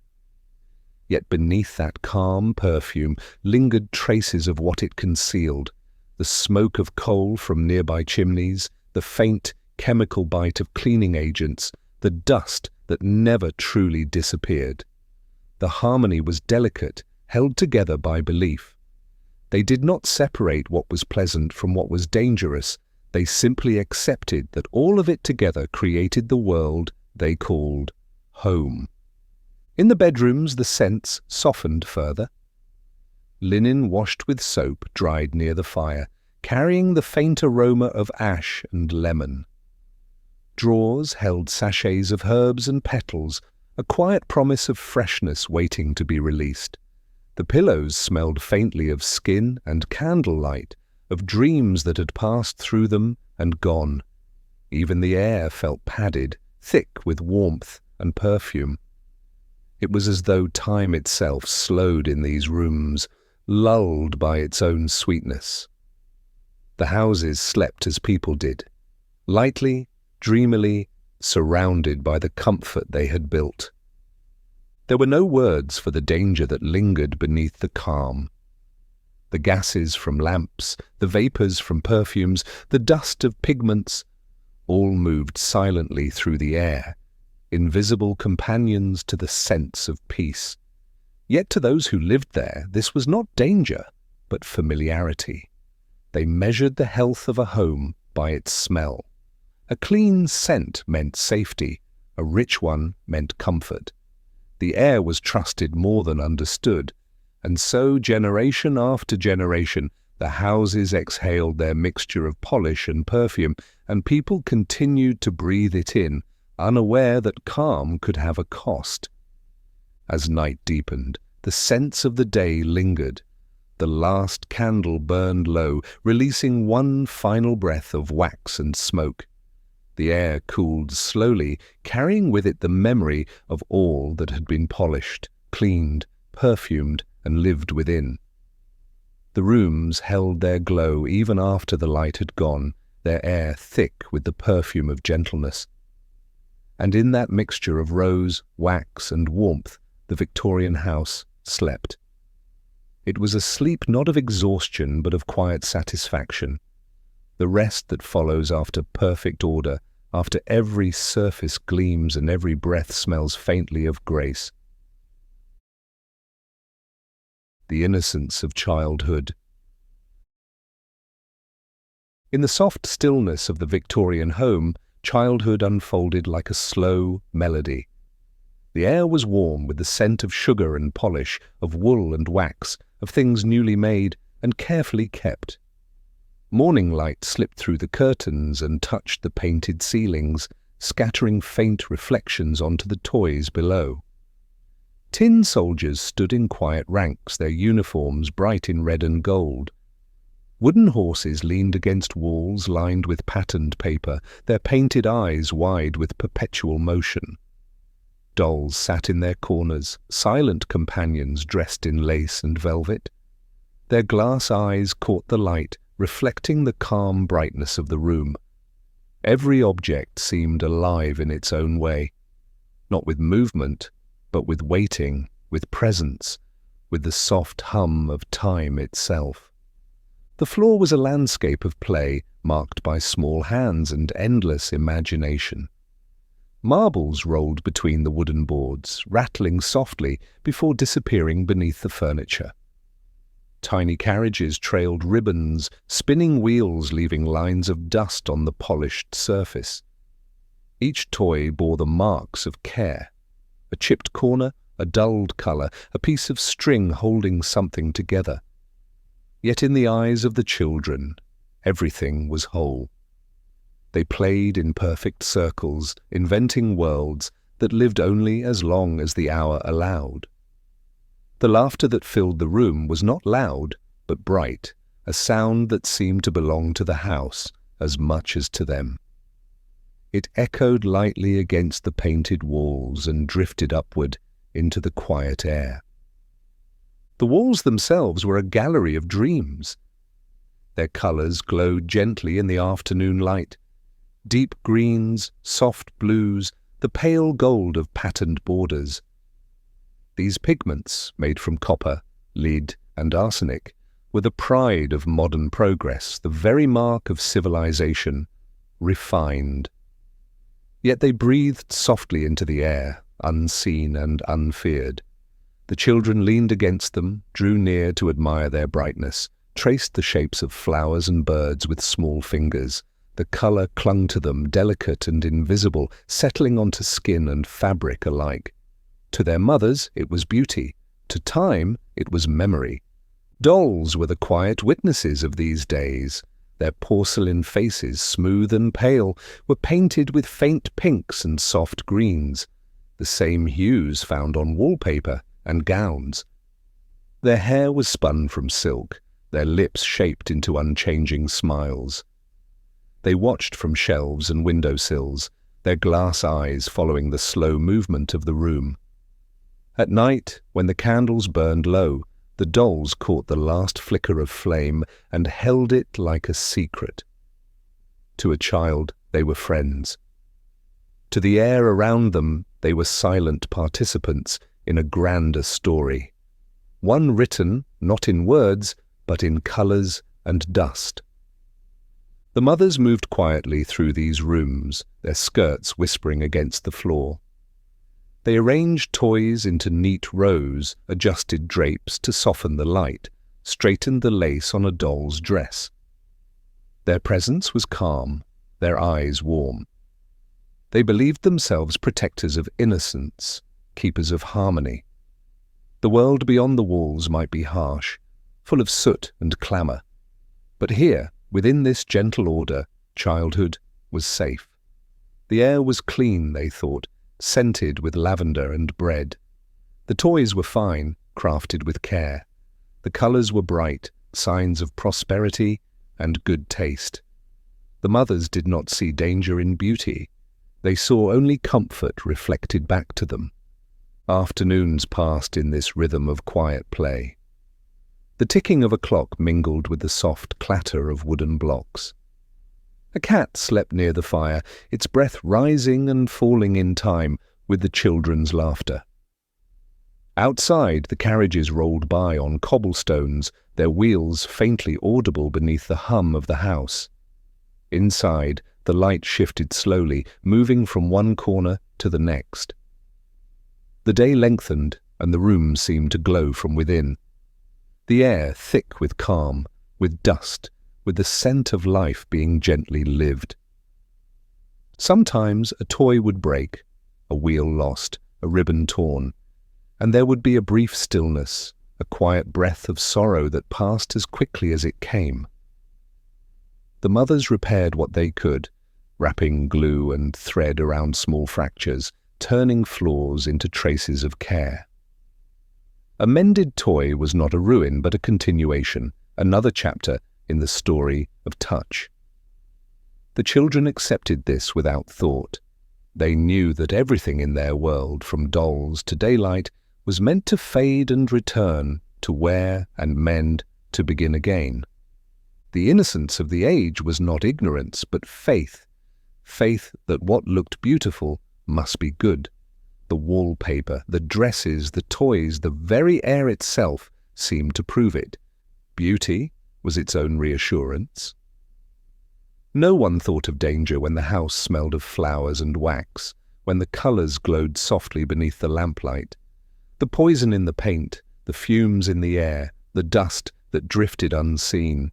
Yet beneath that calm perfume lingered traces of what it concealed, the smoke of coal from nearby chimneys, the faint chemical bite of cleaning agents, the dust that never truly disappeared. The harmony was delicate, held together by belief. They did not separate what was pleasant from what was dangerous. They simply accepted that all of it together created the world they called home. In the bedrooms, the scents softened further. Linen washed with soap dried near the fire, carrying the faint aroma of ash and lemon. Drawers held sachets of herbs and petals, a quiet promise of freshness waiting to be released. The pillows smelled faintly of skin and candlelight, of dreams that had passed through them and gone. Even the air felt padded, thick with warmth and perfume. It was as though time itself slowed in these rooms, lulled by its own sweetness. The houses slept as people did, lightly, dreamily, surrounded by the comfort they had built. There were no words for the danger that lingered beneath the calm. The gases from lamps, the vapours from perfumes, the dust of pigments, all moved silently through the air, invisible companions to the sense of peace. Yet to those who lived there, this was not danger, but familiarity. They measured the health of a home by its smell. A clean scent meant safety, a rich one meant comfort. The air was trusted more than understood, and so generation after generation the houses exhaled their mixture of polish and perfume, and people continued to breathe it in, unaware that calm could have a cost. As night deepened, the sense of the day lingered. The last candle burned low, releasing one final breath of wax and smoke. The air cooled slowly, carrying with it the memory of all that had been polished, cleaned, perfumed, and lived within. The rooms held their glow even after the light had gone, their air thick with the perfume of gentleness. And in that mixture of rose, wax, and warmth, the Victorian house slept. It was a sleep not of exhaustion but of quiet satisfaction, the rest that follows after perfect order, after every surface gleams and every breath smells faintly of grace. The innocence of childhood. In the soft stillness of the Victorian home, childhood unfolded like a slow melody. The air was warm with the scent of sugar and polish, of wool and wax, of things newly made and carefully kept. Morning light slipped through the curtains and touched the painted ceilings, scattering faint reflections onto the toys below. Tin soldiers stood in quiet ranks, their uniforms bright in red and gold. Wooden horses leaned against walls lined with patterned paper, their painted eyes wide with perpetual motion. Dolls sat in their corners, silent companions dressed in lace and velvet. Their glass eyes caught the light, reflecting the calm brightness of the room. Every object seemed alive in its own way, not with movement, but with waiting, with presence, with the soft hum of time itself. The floor was a landscape of play, marked by small hands and endless imagination. Marbles rolled between the wooden boards, rattling softly before disappearing beneath the furniture. Tiny carriages trailed ribbons, spinning wheels leaving lines of dust on the polished surface. Each toy bore the marks of care. A chipped corner, a dulled colour, a piece of string holding something together. Yet in the eyes of the children, everything was whole. They played in perfect circles, inventing worlds that lived only as long as the hour allowed. The laughter that filled the room was not loud, but bright, a sound that seemed to belong to the house as much as to them. It echoed lightly against the painted walls and drifted upward into the quiet air. The walls themselves were a gallery of dreams. Their colours glowed gently in the afternoon light. Deep greens, soft blues, the pale gold of patterned borders. These pigments, made from copper, lead, and arsenic, were the pride of modern progress, the very mark of civilization, refined. Yet they breathed softly into the air, unseen and unfeared. The children leaned against them, drew near to admire their brightness, traced the shapes of flowers and birds with small fingers. The colour clung to them, delicate and invisible, settling onto skin and fabric alike. To their mothers, it was beauty. To time, it was memory. Dolls were the quiet witnesses of these days, Their porcelain faces, smooth and pale, were painted with faint pinks and soft greens, the same hues found on wallpaper and gowns. Their hair was spun from silk, their lips shaped into unchanging smiles. They watched from shelves and windowsills, their glass eyes following the slow movement of the room. At night, when the candles burned low, the dolls caught the last flicker of flame and held it like a secret. To a child, they were friends. To the air around them, they were silent participants in a grander story. One written, not in words, but in colours and dust. The mothers moved quietly through these rooms, their skirts whispering against the floor. They arranged toys into neat rows, adjusted drapes to soften the light, straightened the lace on a doll's dress. Their presence was calm, their eyes warm. They believed themselves protectors of innocence, keepers of harmony. The world beyond the walls might be harsh, full of soot and clamour, but here, within this gentle order, childhood was safe. The air was clean, they thought, scented with lavender and bread. The toys were fine, crafted with care. The colours were bright, signs of prosperity and good taste. The mothers did not see danger in beauty. They saw only comfort reflected back to them. Afternoons passed in this rhythm of quiet play. The ticking of a clock mingled with the soft clatter of wooden blocks. A cat slept near the fire, its breath rising and falling in time with the children's laughter. Outside, the carriages rolled by on cobblestones, their wheels faintly audible beneath the hum of the house. Inside, the light shifted slowly, moving from one corner to the next. The day lengthened, and the room seemed to glow from within. The air thick with calm, with dust, with the scent of life being gently lived. Sometimes a toy would break, a wheel lost, a ribbon torn, and there would be a brief stillness, a quiet breath of sorrow that passed as quickly as it came. The mothers repaired what they could, wrapping glue and thread around small fractures, turning flaws into traces of care. A mended toy was not a ruin but a continuation, another chapter in the story of touch. The children accepted this without thought. They knew that everything in their world, from dolls to daylight, was meant to fade and return, to wear and mend, to begin again. The innocence of the age was not ignorance, but faith. Faith that what looked beautiful must be good. The wallpaper, the dresses, the toys, the very air itself seemed to prove it. Beauty was its own reassurance. No one thought of danger when the house smelled of flowers and wax, when the colours glowed softly beneath the lamplight. The poison in the paint, the fumes in the air, the dust that drifted unseen.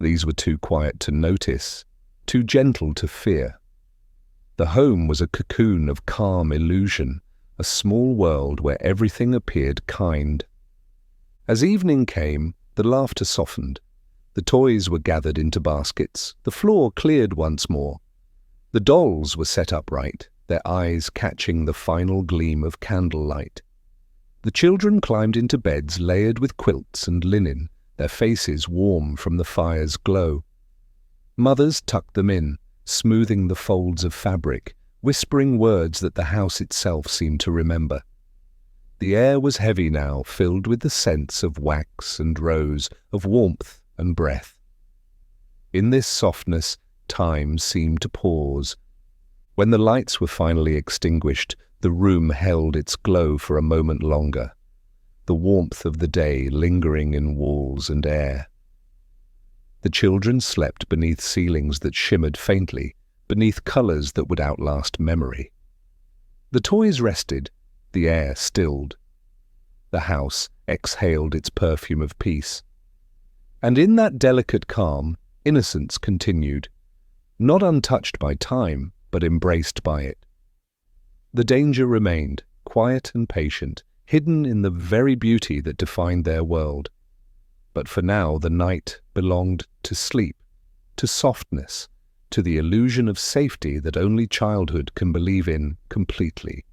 These were too quiet to notice, too gentle to fear. The home was a cocoon of calm illusion, a small world where everything appeared kind. As evening came, the laughter softened. The toys were gathered into baskets, the floor cleared once more. The dolls were set upright, their eyes catching the final gleam of candlelight. The children climbed into beds layered with quilts and linen, their faces warm from the fire's glow. Mothers tucked them in, smoothing the folds of fabric, whispering words that the house itself seemed to remember. The air was heavy now, filled with the scents of wax and rose, of warmth and breath. In this softness, time seemed to pause. When the lights were finally extinguished, the room held its glow for a moment longer, the warmth of the day lingering in walls and air. The children slept beneath ceilings that shimmered faintly, beneath colours that would outlast memory. The toys rested, the air stilled. The house exhaled its perfume of peace. And in that delicate calm, innocence continued, not untouched by time, but embraced by it. The danger remained, quiet and patient, hidden in the very beauty that defined their world. But for now the night belonged to sleep, to softness, to the illusion of safety that only childhood can believe in completely.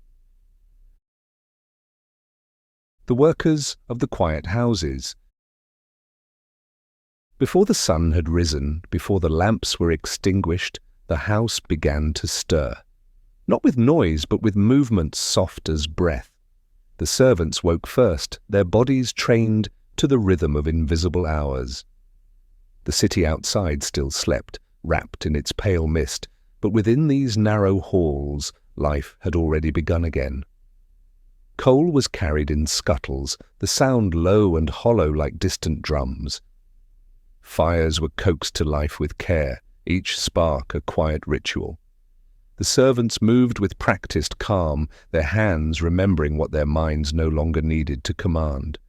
The workers of the quiet houses. Before the sun had risen, before the lamps were extinguished, the house began to stir. Not with noise, but with movements soft as breath. The servants woke first, their bodies trained to the rhythm of invisible hours. The city outside still slept, wrapped in its pale mist, but within these narrow halls, life had already begun again. Coal was carried in scuttles, the sound low and hollow like distant drums. Fires were coaxed to life with care, each spark a quiet ritual. The servants moved with practiced calm, their hands remembering what their minds no longer needed to command.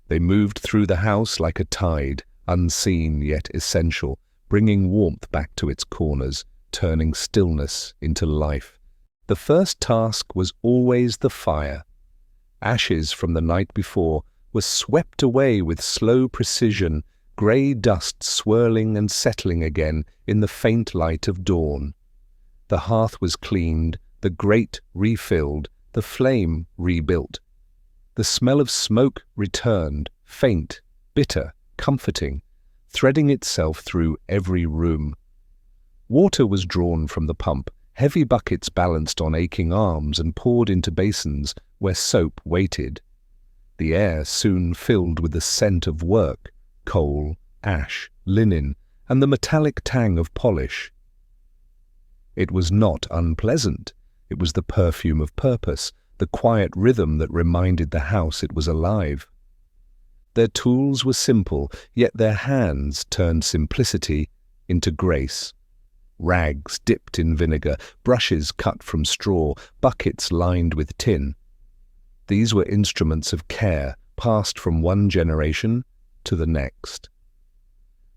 They moved through the house like a tide, unseen yet essential, bringing warmth back to its corners, turning stillness into life. The first task was always the fire. Ashes from the night before were swept away with slow precision, grey dust swirling and settling again in the faint light of dawn. The hearth was cleaned, the grate refilled, the flame rebuilt. The smell of smoke returned, faint, bitter, comforting, threading itself through every room. Water was drawn from the pump, heavy buckets balanced on aching arms and poured into basins where soap waited. The air soon filled with the scent of work, coal, ash, linen, and the metallic tang of polish. It was not unpleasant. It was the perfume of purpose, the quiet rhythm that reminded the house it was alive. Their tools were simple, yet their hands turned simplicity into grace. Rags dipped in vinegar, brushes cut from straw, buckets lined with tin. These were instruments of care, passed from one generation to the next.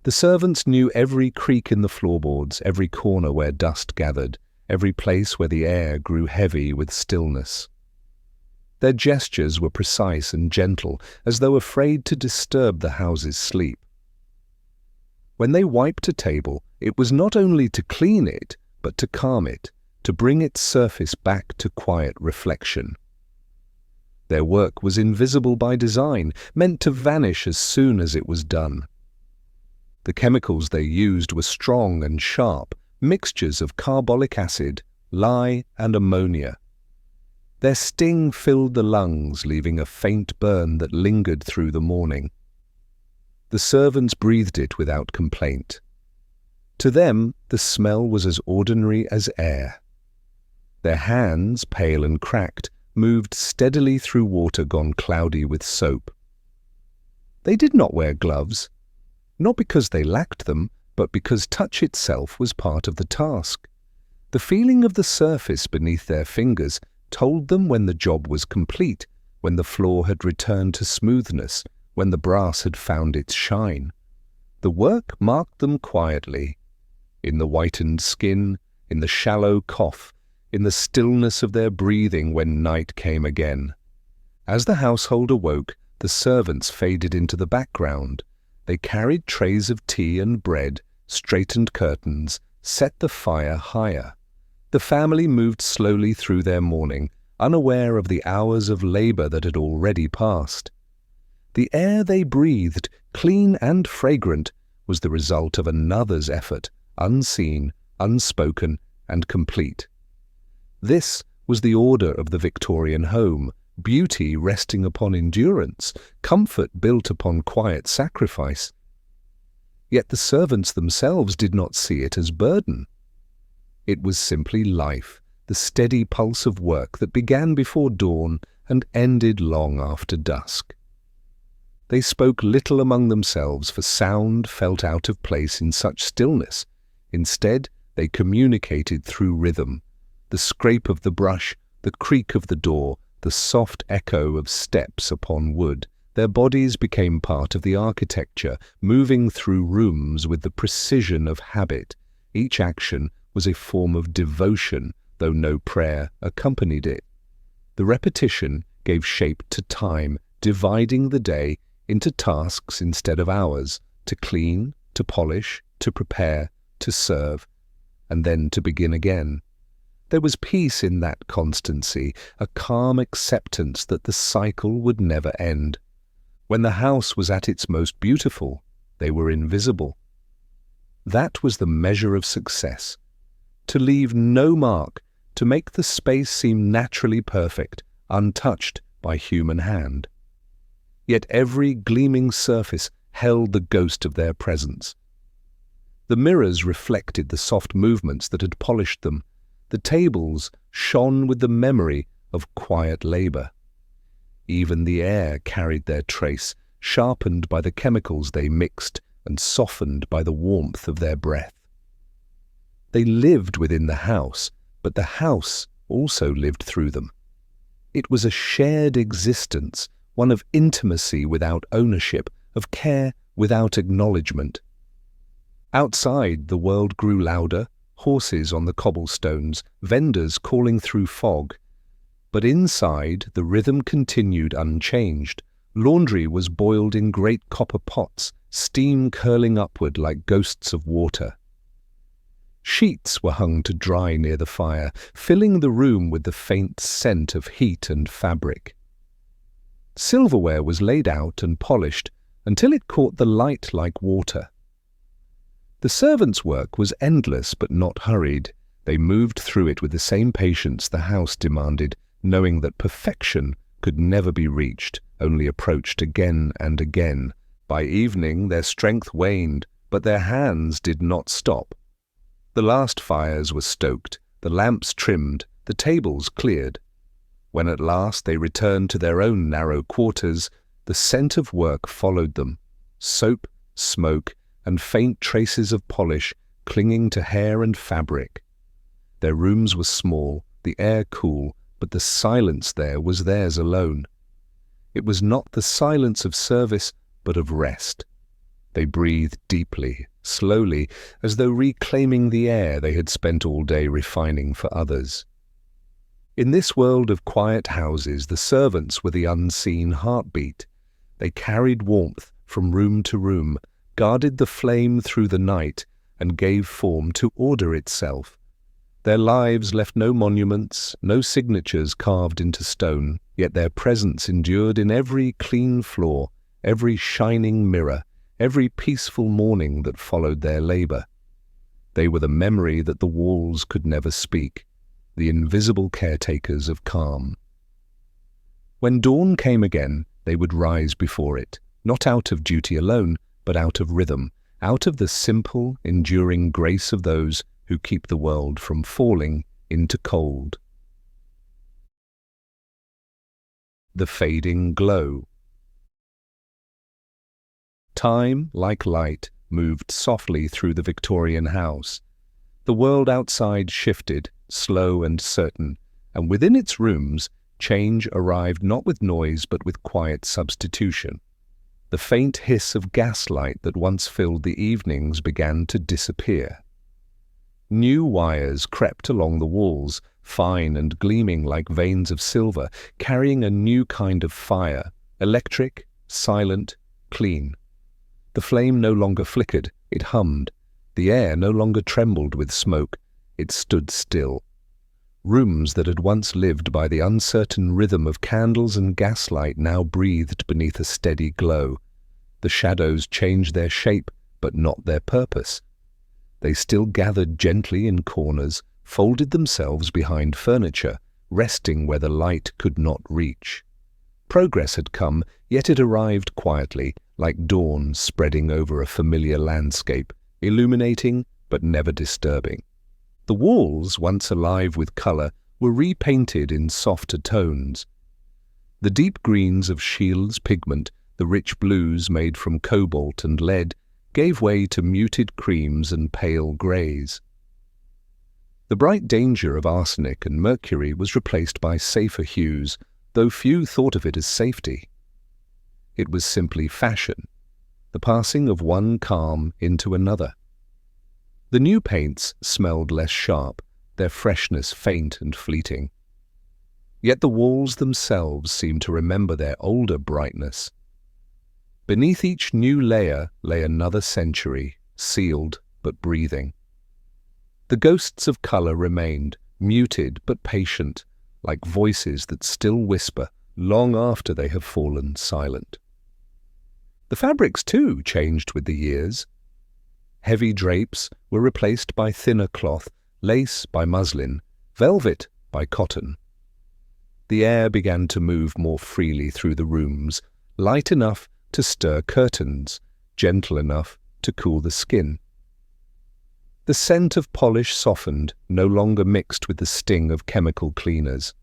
The servants knew every creak in the floorboards, every corner where dust gathered, every place where the air grew heavy with stillness. Their gestures were precise and gentle, as though afraid to disturb the house's sleep. When they wiped a table, it was not only to clean it, but to calm it, to bring its surface back to quiet reflection. Their work was invisible by design, meant to vanish as soon as it was done. The chemicals they used were strong and sharp, mixtures of carbolic acid, lye, and ammonia. Their sting filled the lungs, leaving a faint burn that lingered through the morning. The servants breathed it without complaint. To them, the smell was as ordinary as air. Their hands, pale and cracked, moved steadily through water gone cloudy with soap. They did not wear gloves, not because they lacked them, but because touch itself was part of the task. The feeling of the surface beneath their fingers told them when the job was complete, when the floor had returned to smoothness, when the brass had found its shine. The work marked them quietly, in the whitened skin, in the shallow cough, in the stillness of their breathing when night came again. As the household awoke, the servants faded into the background. They carried trays of tea and bread, straightened curtains, set the fire higher. The family moved slowly through their morning, unaware of the hours of labor that had already passed. The air they breathed, clean and fragrant, was the result of another's effort, unseen, unspoken, and complete. This was the order of the Victorian home, beauty resting upon endurance, comfort built upon quiet sacrifice. Yet the servants themselves did not see it as burden. It was simply life, the steady pulse of work that began before dawn and ended long after dusk. They spoke little among themselves, for sound felt out of place in such stillness. Instead, they communicated through rhythm, the scrape of the brush, the creak of the door, the soft echo of steps upon wood. Their bodies became part of the architecture, moving through rooms with the precision of habit. Each action was a form of devotion, though no prayer accompanied it. The repetition gave shape to time, dividing the day into tasks instead of hours, to clean, to polish, to prepare, to serve, and then to begin again. There was peace in that constancy, a calm acceptance that the cycle would never end. When the house was at its most beautiful, they were invisible. That was the measure of success. To leave no mark, to make the space seem naturally perfect, untouched by human hand. Yet every gleaming surface held the ghost of their presence. The mirrors reflected the soft movements that had polished them. The tables shone with the memory of quiet labor. Even the air carried their trace, sharpened by the chemicals they mixed and softened by the warmth of their breath. They lived within the house, but the house also lived through them. It was a shared existence, one of intimacy without ownership, of care without acknowledgement. Outside, the world grew louder, horses on the cobblestones, vendors calling through fog. But inside, the rhythm continued unchanged. Laundry was boiled in great copper pots, steam curling upward like ghosts of water. Sheets were hung to dry near the fire, filling the room with the faint scent of heat and fabric. Silverware was laid out and polished until it caught the light like water. The servants' work was endless but not hurried. They moved through it with the same patience the house demanded, knowing that perfection could never be reached, only approached again and again. By evening their strength waned, but their hands did not stop. The last fires were stoked, the lamps trimmed, the tables cleared. When at last they returned to their own narrow quarters, the scent of work followed them, soap, smoke, and faint traces of polish clinging to hair and fabric. Their rooms were small, the air cool, but the silence there was theirs alone. It was not the silence of service, but of rest. They breathed deeply, slowly, as though reclaiming the air they had spent all day refining for others. In this world of quiet houses, the servants were the unseen heartbeat. They carried warmth from room to room, guarded the flame through the night, and gave form to order itself. Their lives left no monuments, no signatures carved into stone, yet their presence endured in every clean floor, every shining mirror, every peaceful morning that followed their labor. They were the memory that the walls could never speak, the invisible caretakers of calm. When dawn came again, they would rise before it, not out of duty alone, but out of rhythm, out of the simple, enduring grace of those who keep the world from falling into cold. The fading glow. Time, like light, moved softly through the Victorian house. The world outside shifted, slow and certain, and within its rooms, change arrived not with noise but with quiet substitution. The faint hiss of gaslight that once filled the evenings began to disappear. New wires crept along the walls, fine and gleaming like veins of silver, carrying a new kind of fire, electric, silent, clean. The flame no longer flickered, it hummed. The air no longer trembled with smoke, it stood still. Rooms that had once lived by the uncertain rhythm of candles and gaslight now breathed beneath a steady glow. The shadows changed their shape, but not their purpose. They still gathered gently in corners, folded themselves behind furniture, resting where the light could not reach. Progress had come, yet it arrived quietly, like dawn spreading over a familiar landscape, illuminating but never disturbing. The walls, once alive with color, were repainted in softer tones. The deep greens of Scheele's pigment, the rich blues made from cobalt and lead, gave way to muted creams and pale greys. The bright danger of arsenic and mercury was replaced by safer hues, though few thought of it as safety. It was simply fashion, the passing of one calm into another. The new paints smelled less sharp, their freshness faint and fleeting. Yet the walls themselves seemed to remember their older brightness. Beneath each new layer lay another century, sealed but breathing. The ghosts of colour remained, muted but patient, like voices that still whisper long after they have fallen silent. The fabrics, too, changed with the years. Heavy drapes were replaced by thinner cloth, lace by muslin, velvet by cotton. The air began to move more freely through the rooms, light enough to stir curtains, gentle enough to cool the skin. The scent of polish softened, no longer mixed with the sting of chemical cleaners.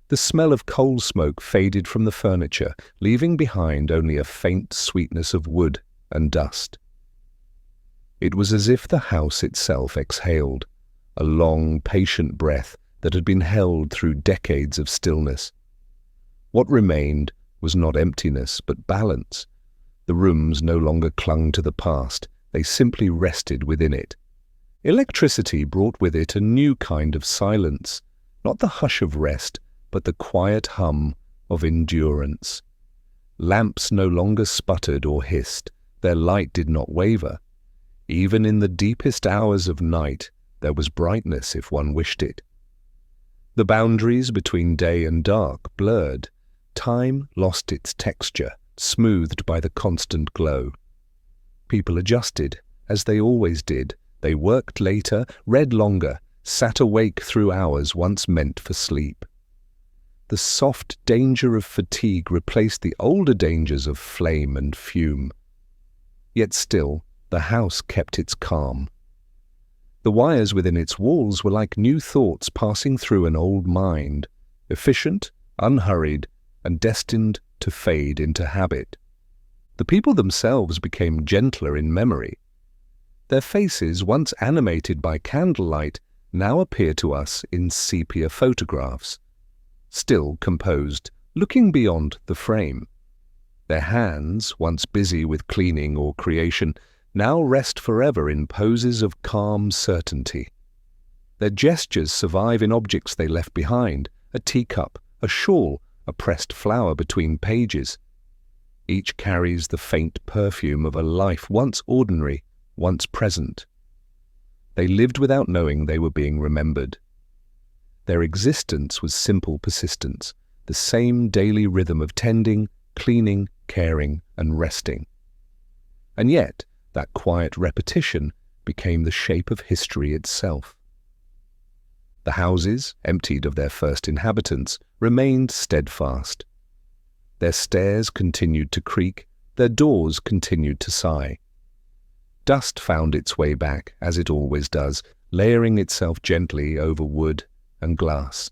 The smell of coal smoke faded from the furniture, leaving behind only a faint sweetness of wood and dust. It was as if the house itself exhaled, a long, patient breath that had been held through decades of stillness. What remained was not emptiness, but balance. The rooms no longer clung to the past, they simply rested within it. Electricity brought with it a new kind of silence, not the hush of rest, but the quiet hum of endurance. Lamps no longer sputtered or hissed, their light did not waver. Even in the deepest hours of night, there was brightness if one wished it. The boundaries between day and dark blurred. Time lost its texture, smoothed by the constant glow. People adjusted, as they always did. They worked later, read longer, sat awake through hours once meant for sleep. The soft danger of fatigue replaced the older dangers of flame and fume. Yet still, the house kept its calm. The wires within its walls were like new thoughts passing through an old mind, efficient, unhurried, and destined to fade into habit. The people themselves became gentler in memory. Their faces, once animated by candlelight, now appear to us in sepia photographs, still composed, looking beyond the frame. Their hands, once busy with cleaning or creation, now rest forever in poses of calm certainty. Their gestures survive in objects they left behind, a teacup, a shawl, a pressed flower between pages. Each carries the faint perfume of a life once ordinary, once present. They lived without knowing they were being remembered. Their existence was simple persistence, the same daily rhythm of tending, cleaning, caring, and resting. And yet, that quiet repetition became the shape of history itself. The houses, emptied of their first inhabitants, remained steadfast. Their stairs continued to creak, their doors continued to sigh. Dust found its way back, as it always does, layering itself gently over wood and glass.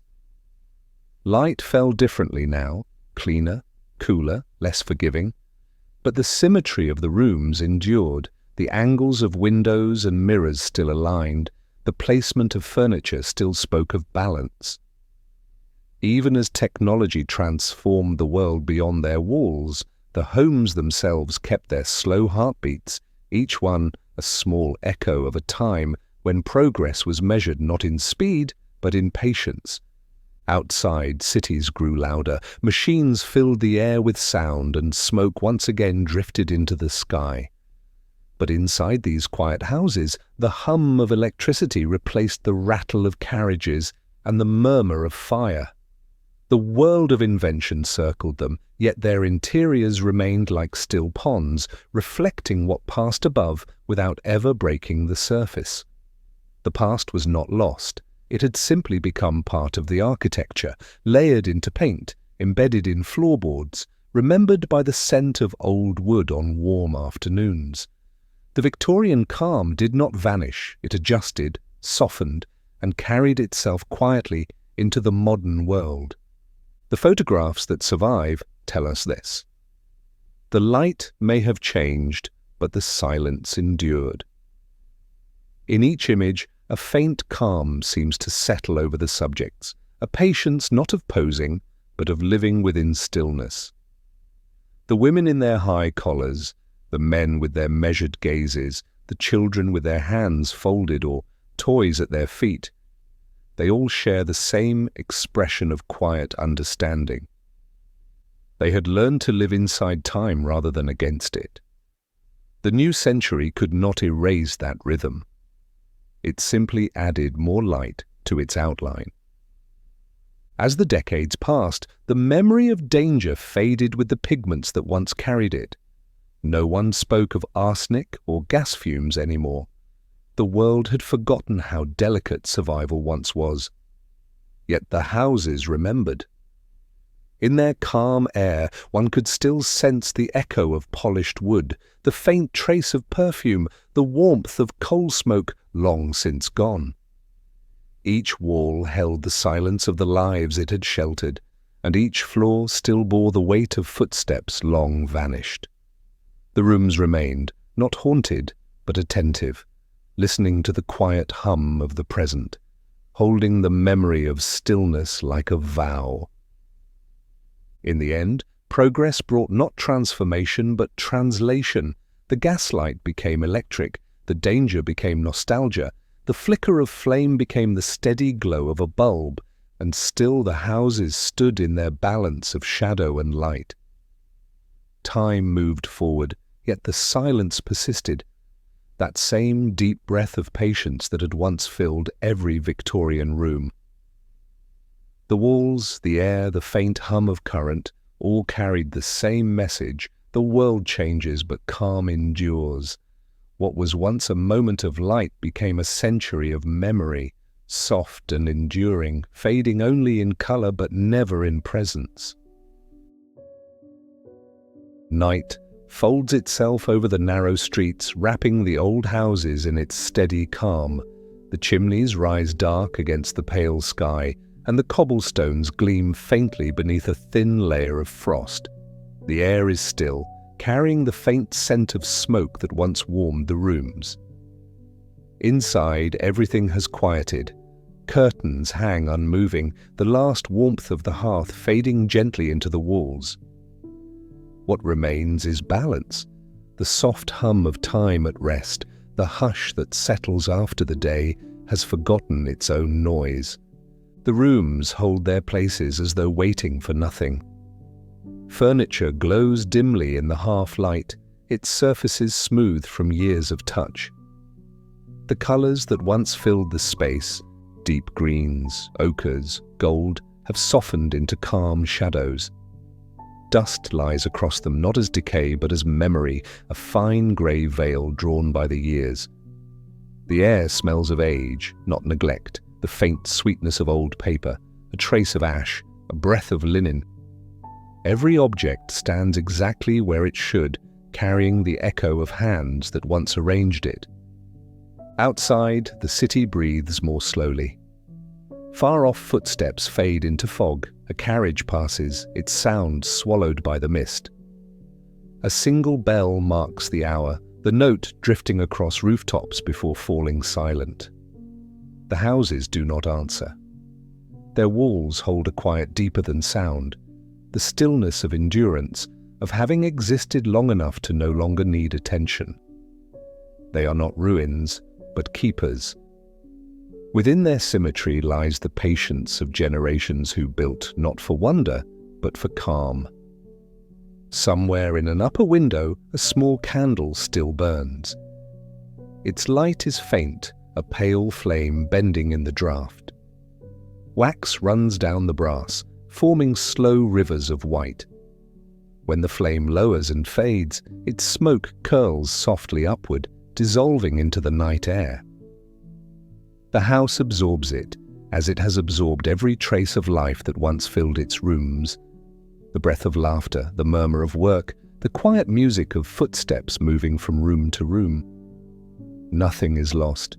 Light fell differently now, cleaner, cooler, less forgiving. But the symmetry of the rooms endured, the angles of windows and mirrors still aligned, the placement of furniture still spoke of balance. Even as technology transformed the world beyond their walls, the homes themselves kept their slow heartbeats, each one a small echo of a time when progress was measured not in speed, but in patience. Outside, cities grew louder, machines filled the air with sound, and smoke once again drifted into the sky. But inside these quiet houses, the hum of electricity replaced the rattle of carriages and the murmur of fire. The world of invention circled them, yet their interiors remained like still ponds, reflecting what passed above without ever breaking the surface. The past was not lost. It had simply become part of the architecture, layered into paint, embedded in floorboards, remembered by the scent of old wood on warm afternoons. The Victorian calm did not vanish, it adjusted, softened, and carried itself quietly into the modern world. The photographs that survive tell us this. The light may have changed, but the silence endured. In each image, a faint calm seems to settle over the subjects, a patience not of posing, but of living within stillness. The women in their high collars, the men with their measured gazes, the children with their hands folded or toys at their feet, they all share the same expression of quiet understanding. They had learned to live inside time rather than against it. The new century could not erase that rhythm. It simply added more light to its outline. As the decades passed, the memory of danger faded with the pigments that once carried it. No one spoke of arsenic or gas fumes anymore. The world had forgotten how delicate survival once was. Yet the houses remembered. In their calm air, one could still sense the echo of polished wood, the faint trace of perfume, the warmth of coal smoke long since gone. Each wall held the silence of the lives it had sheltered, and each floor still bore the weight of footsteps long vanished. The rooms remained, not haunted, but attentive, listening to the quiet hum of the present, holding the memory of stillness like a vow. In the end, progress brought not transformation but translation. The gaslight became electric, the danger became nostalgia, the flicker of flame became the steady glow of a bulb, and still the houses stood in their balance of shadow and light. Time moved forward, yet the silence persisted, that same deep breath of patience that had once filled every Victorian room. The walls, the air, the faint hum of current, all carried the same message: the world changes, but calm endures. What was once a moment of light became a century of memory, soft and enduring, fading only in color but never in presence. Night folds itself over the narrow streets, wrapping the old houses in its steady calm. The chimneys rise dark against the pale sky, and the cobblestones gleam faintly beneath a thin layer of frost. The air is still, carrying the faint scent of smoke that once warmed the rooms. Inside, everything has quieted. Curtains hang unmoving, the last warmth of the hearth fading gently into the walls. What remains is balance, the soft hum of time at rest. The hush that settles after the day has forgotten its own noise. The rooms hold their places as though waiting for nothing. Furniture glows dimly in the half-light, its surfaces smooth from years of touch. The colors that once filled the space, deep greens, ochres, gold, have softened into calm shadows. Dust lies across them not as decay but as memory, a fine grey veil drawn by the years. The air smells of age, not neglect, the faint sweetness of old paper, a trace of ash, a breath of linen. Every object stands exactly where it should, carrying the echo of hands that once arranged it. Outside, the city breathes more slowly. Far-off footsteps fade into fog, a carriage passes, its sound swallowed by the mist. A single bell marks the hour, the note drifting across rooftops before falling silent. The houses do not answer. Their walls hold a quiet deeper than sound, the stillness of endurance, of having existed long enough to no longer need attention. They are not ruins, but keepers. Within their symmetry lies the patience of generations who built not for wonder, but for calm. Somewhere in an upper window, a small candle still burns. Its light is faint, a pale flame bending in the draught. Wax runs down the brass, forming slow rivers of white. When the flame lowers and fades, its smoke curls softly upward, dissolving into the night air. The house absorbs it, as it has absorbed every trace of life that once filled its rooms. The breath of laughter, the murmur of work, the quiet music of footsteps moving from room to room. Nothing is lost.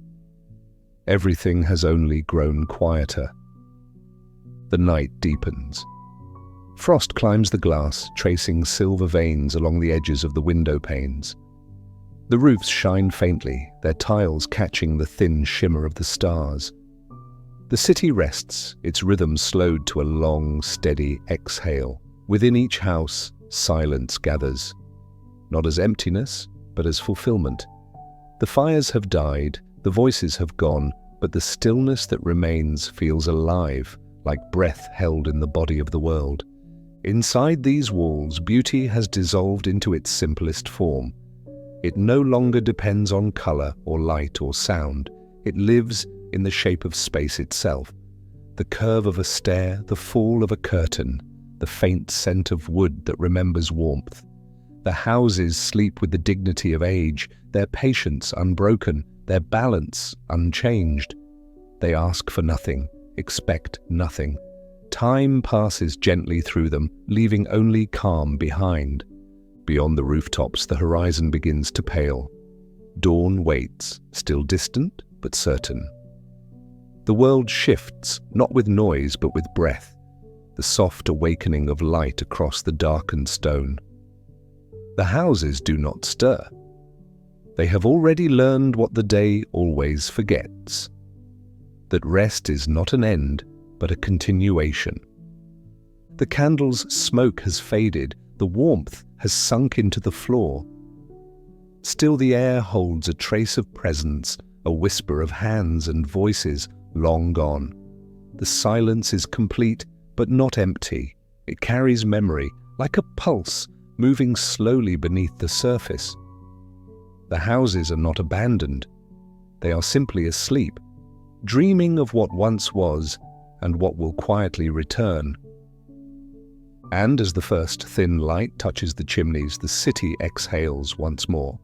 Everything has only grown quieter. The night deepens. Frost climbs the glass, tracing silver veins along the edges of the window panes. The roofs shine faintly, their tiles catching the thin shimmer of the stars. The city rests, its rhythm slowed to a long, steady exhale. Within each house, silence gathers, not as emptiness, but as fulfillment. The fires have died, the voices have gone, but the stillness that remains feels alive, like breath held in the body of the world. Inside these walls, beauty has dissolved into its simplest form. It no longer depends on color or light or sound. It lives in the shape of space itself. The curve of a stair, the fall of a curtain, the faint scent of wood that remembers warmth. The houses sleep with the dignity of age, their patience unbroken, their balance unchanged. They ask for nothing, expect nothing. Time passes gently through them, leaving only calm behind. Beyond the rooftops, the horizon begins to pale. Dawn waits, still distant but certain. The world shifts, not with noise but with breath, the soft awakening of light across the darkened stone. The houses do not stir. They have already learned what the day always forgets, that rest is not an end, but a continuation. The candle's smoke has faded, the warmth has sunk into the floor. Still the air holds a trace of presence, a whisper of hands and voices long gone. The silence is complete, but not empty. It carries memory, like a pulse, moving slowly beneath the surface. The houses are not abandoned. They are simply asleep, dreaming of what once was and what will quietly return. And as the first thin light touches the chimneys, the city exhales once more.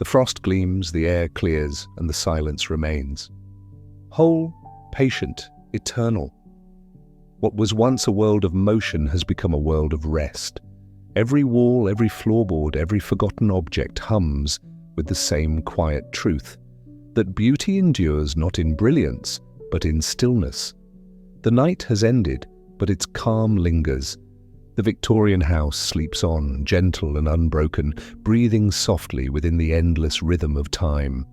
The frost gleams, the air clears, and the silence remains. Whole, patient, eternal. What was once a world of motion has become a world of rest. Every wall, every floorboard, every forgotten object hums with the same quiet truth, that beauty endures not in brilliance, but in stillness. The night has ended, but its calm lingers. The Victorian house sleeps on, gentle and unbroken, breathing softly within the endless rhythm of time.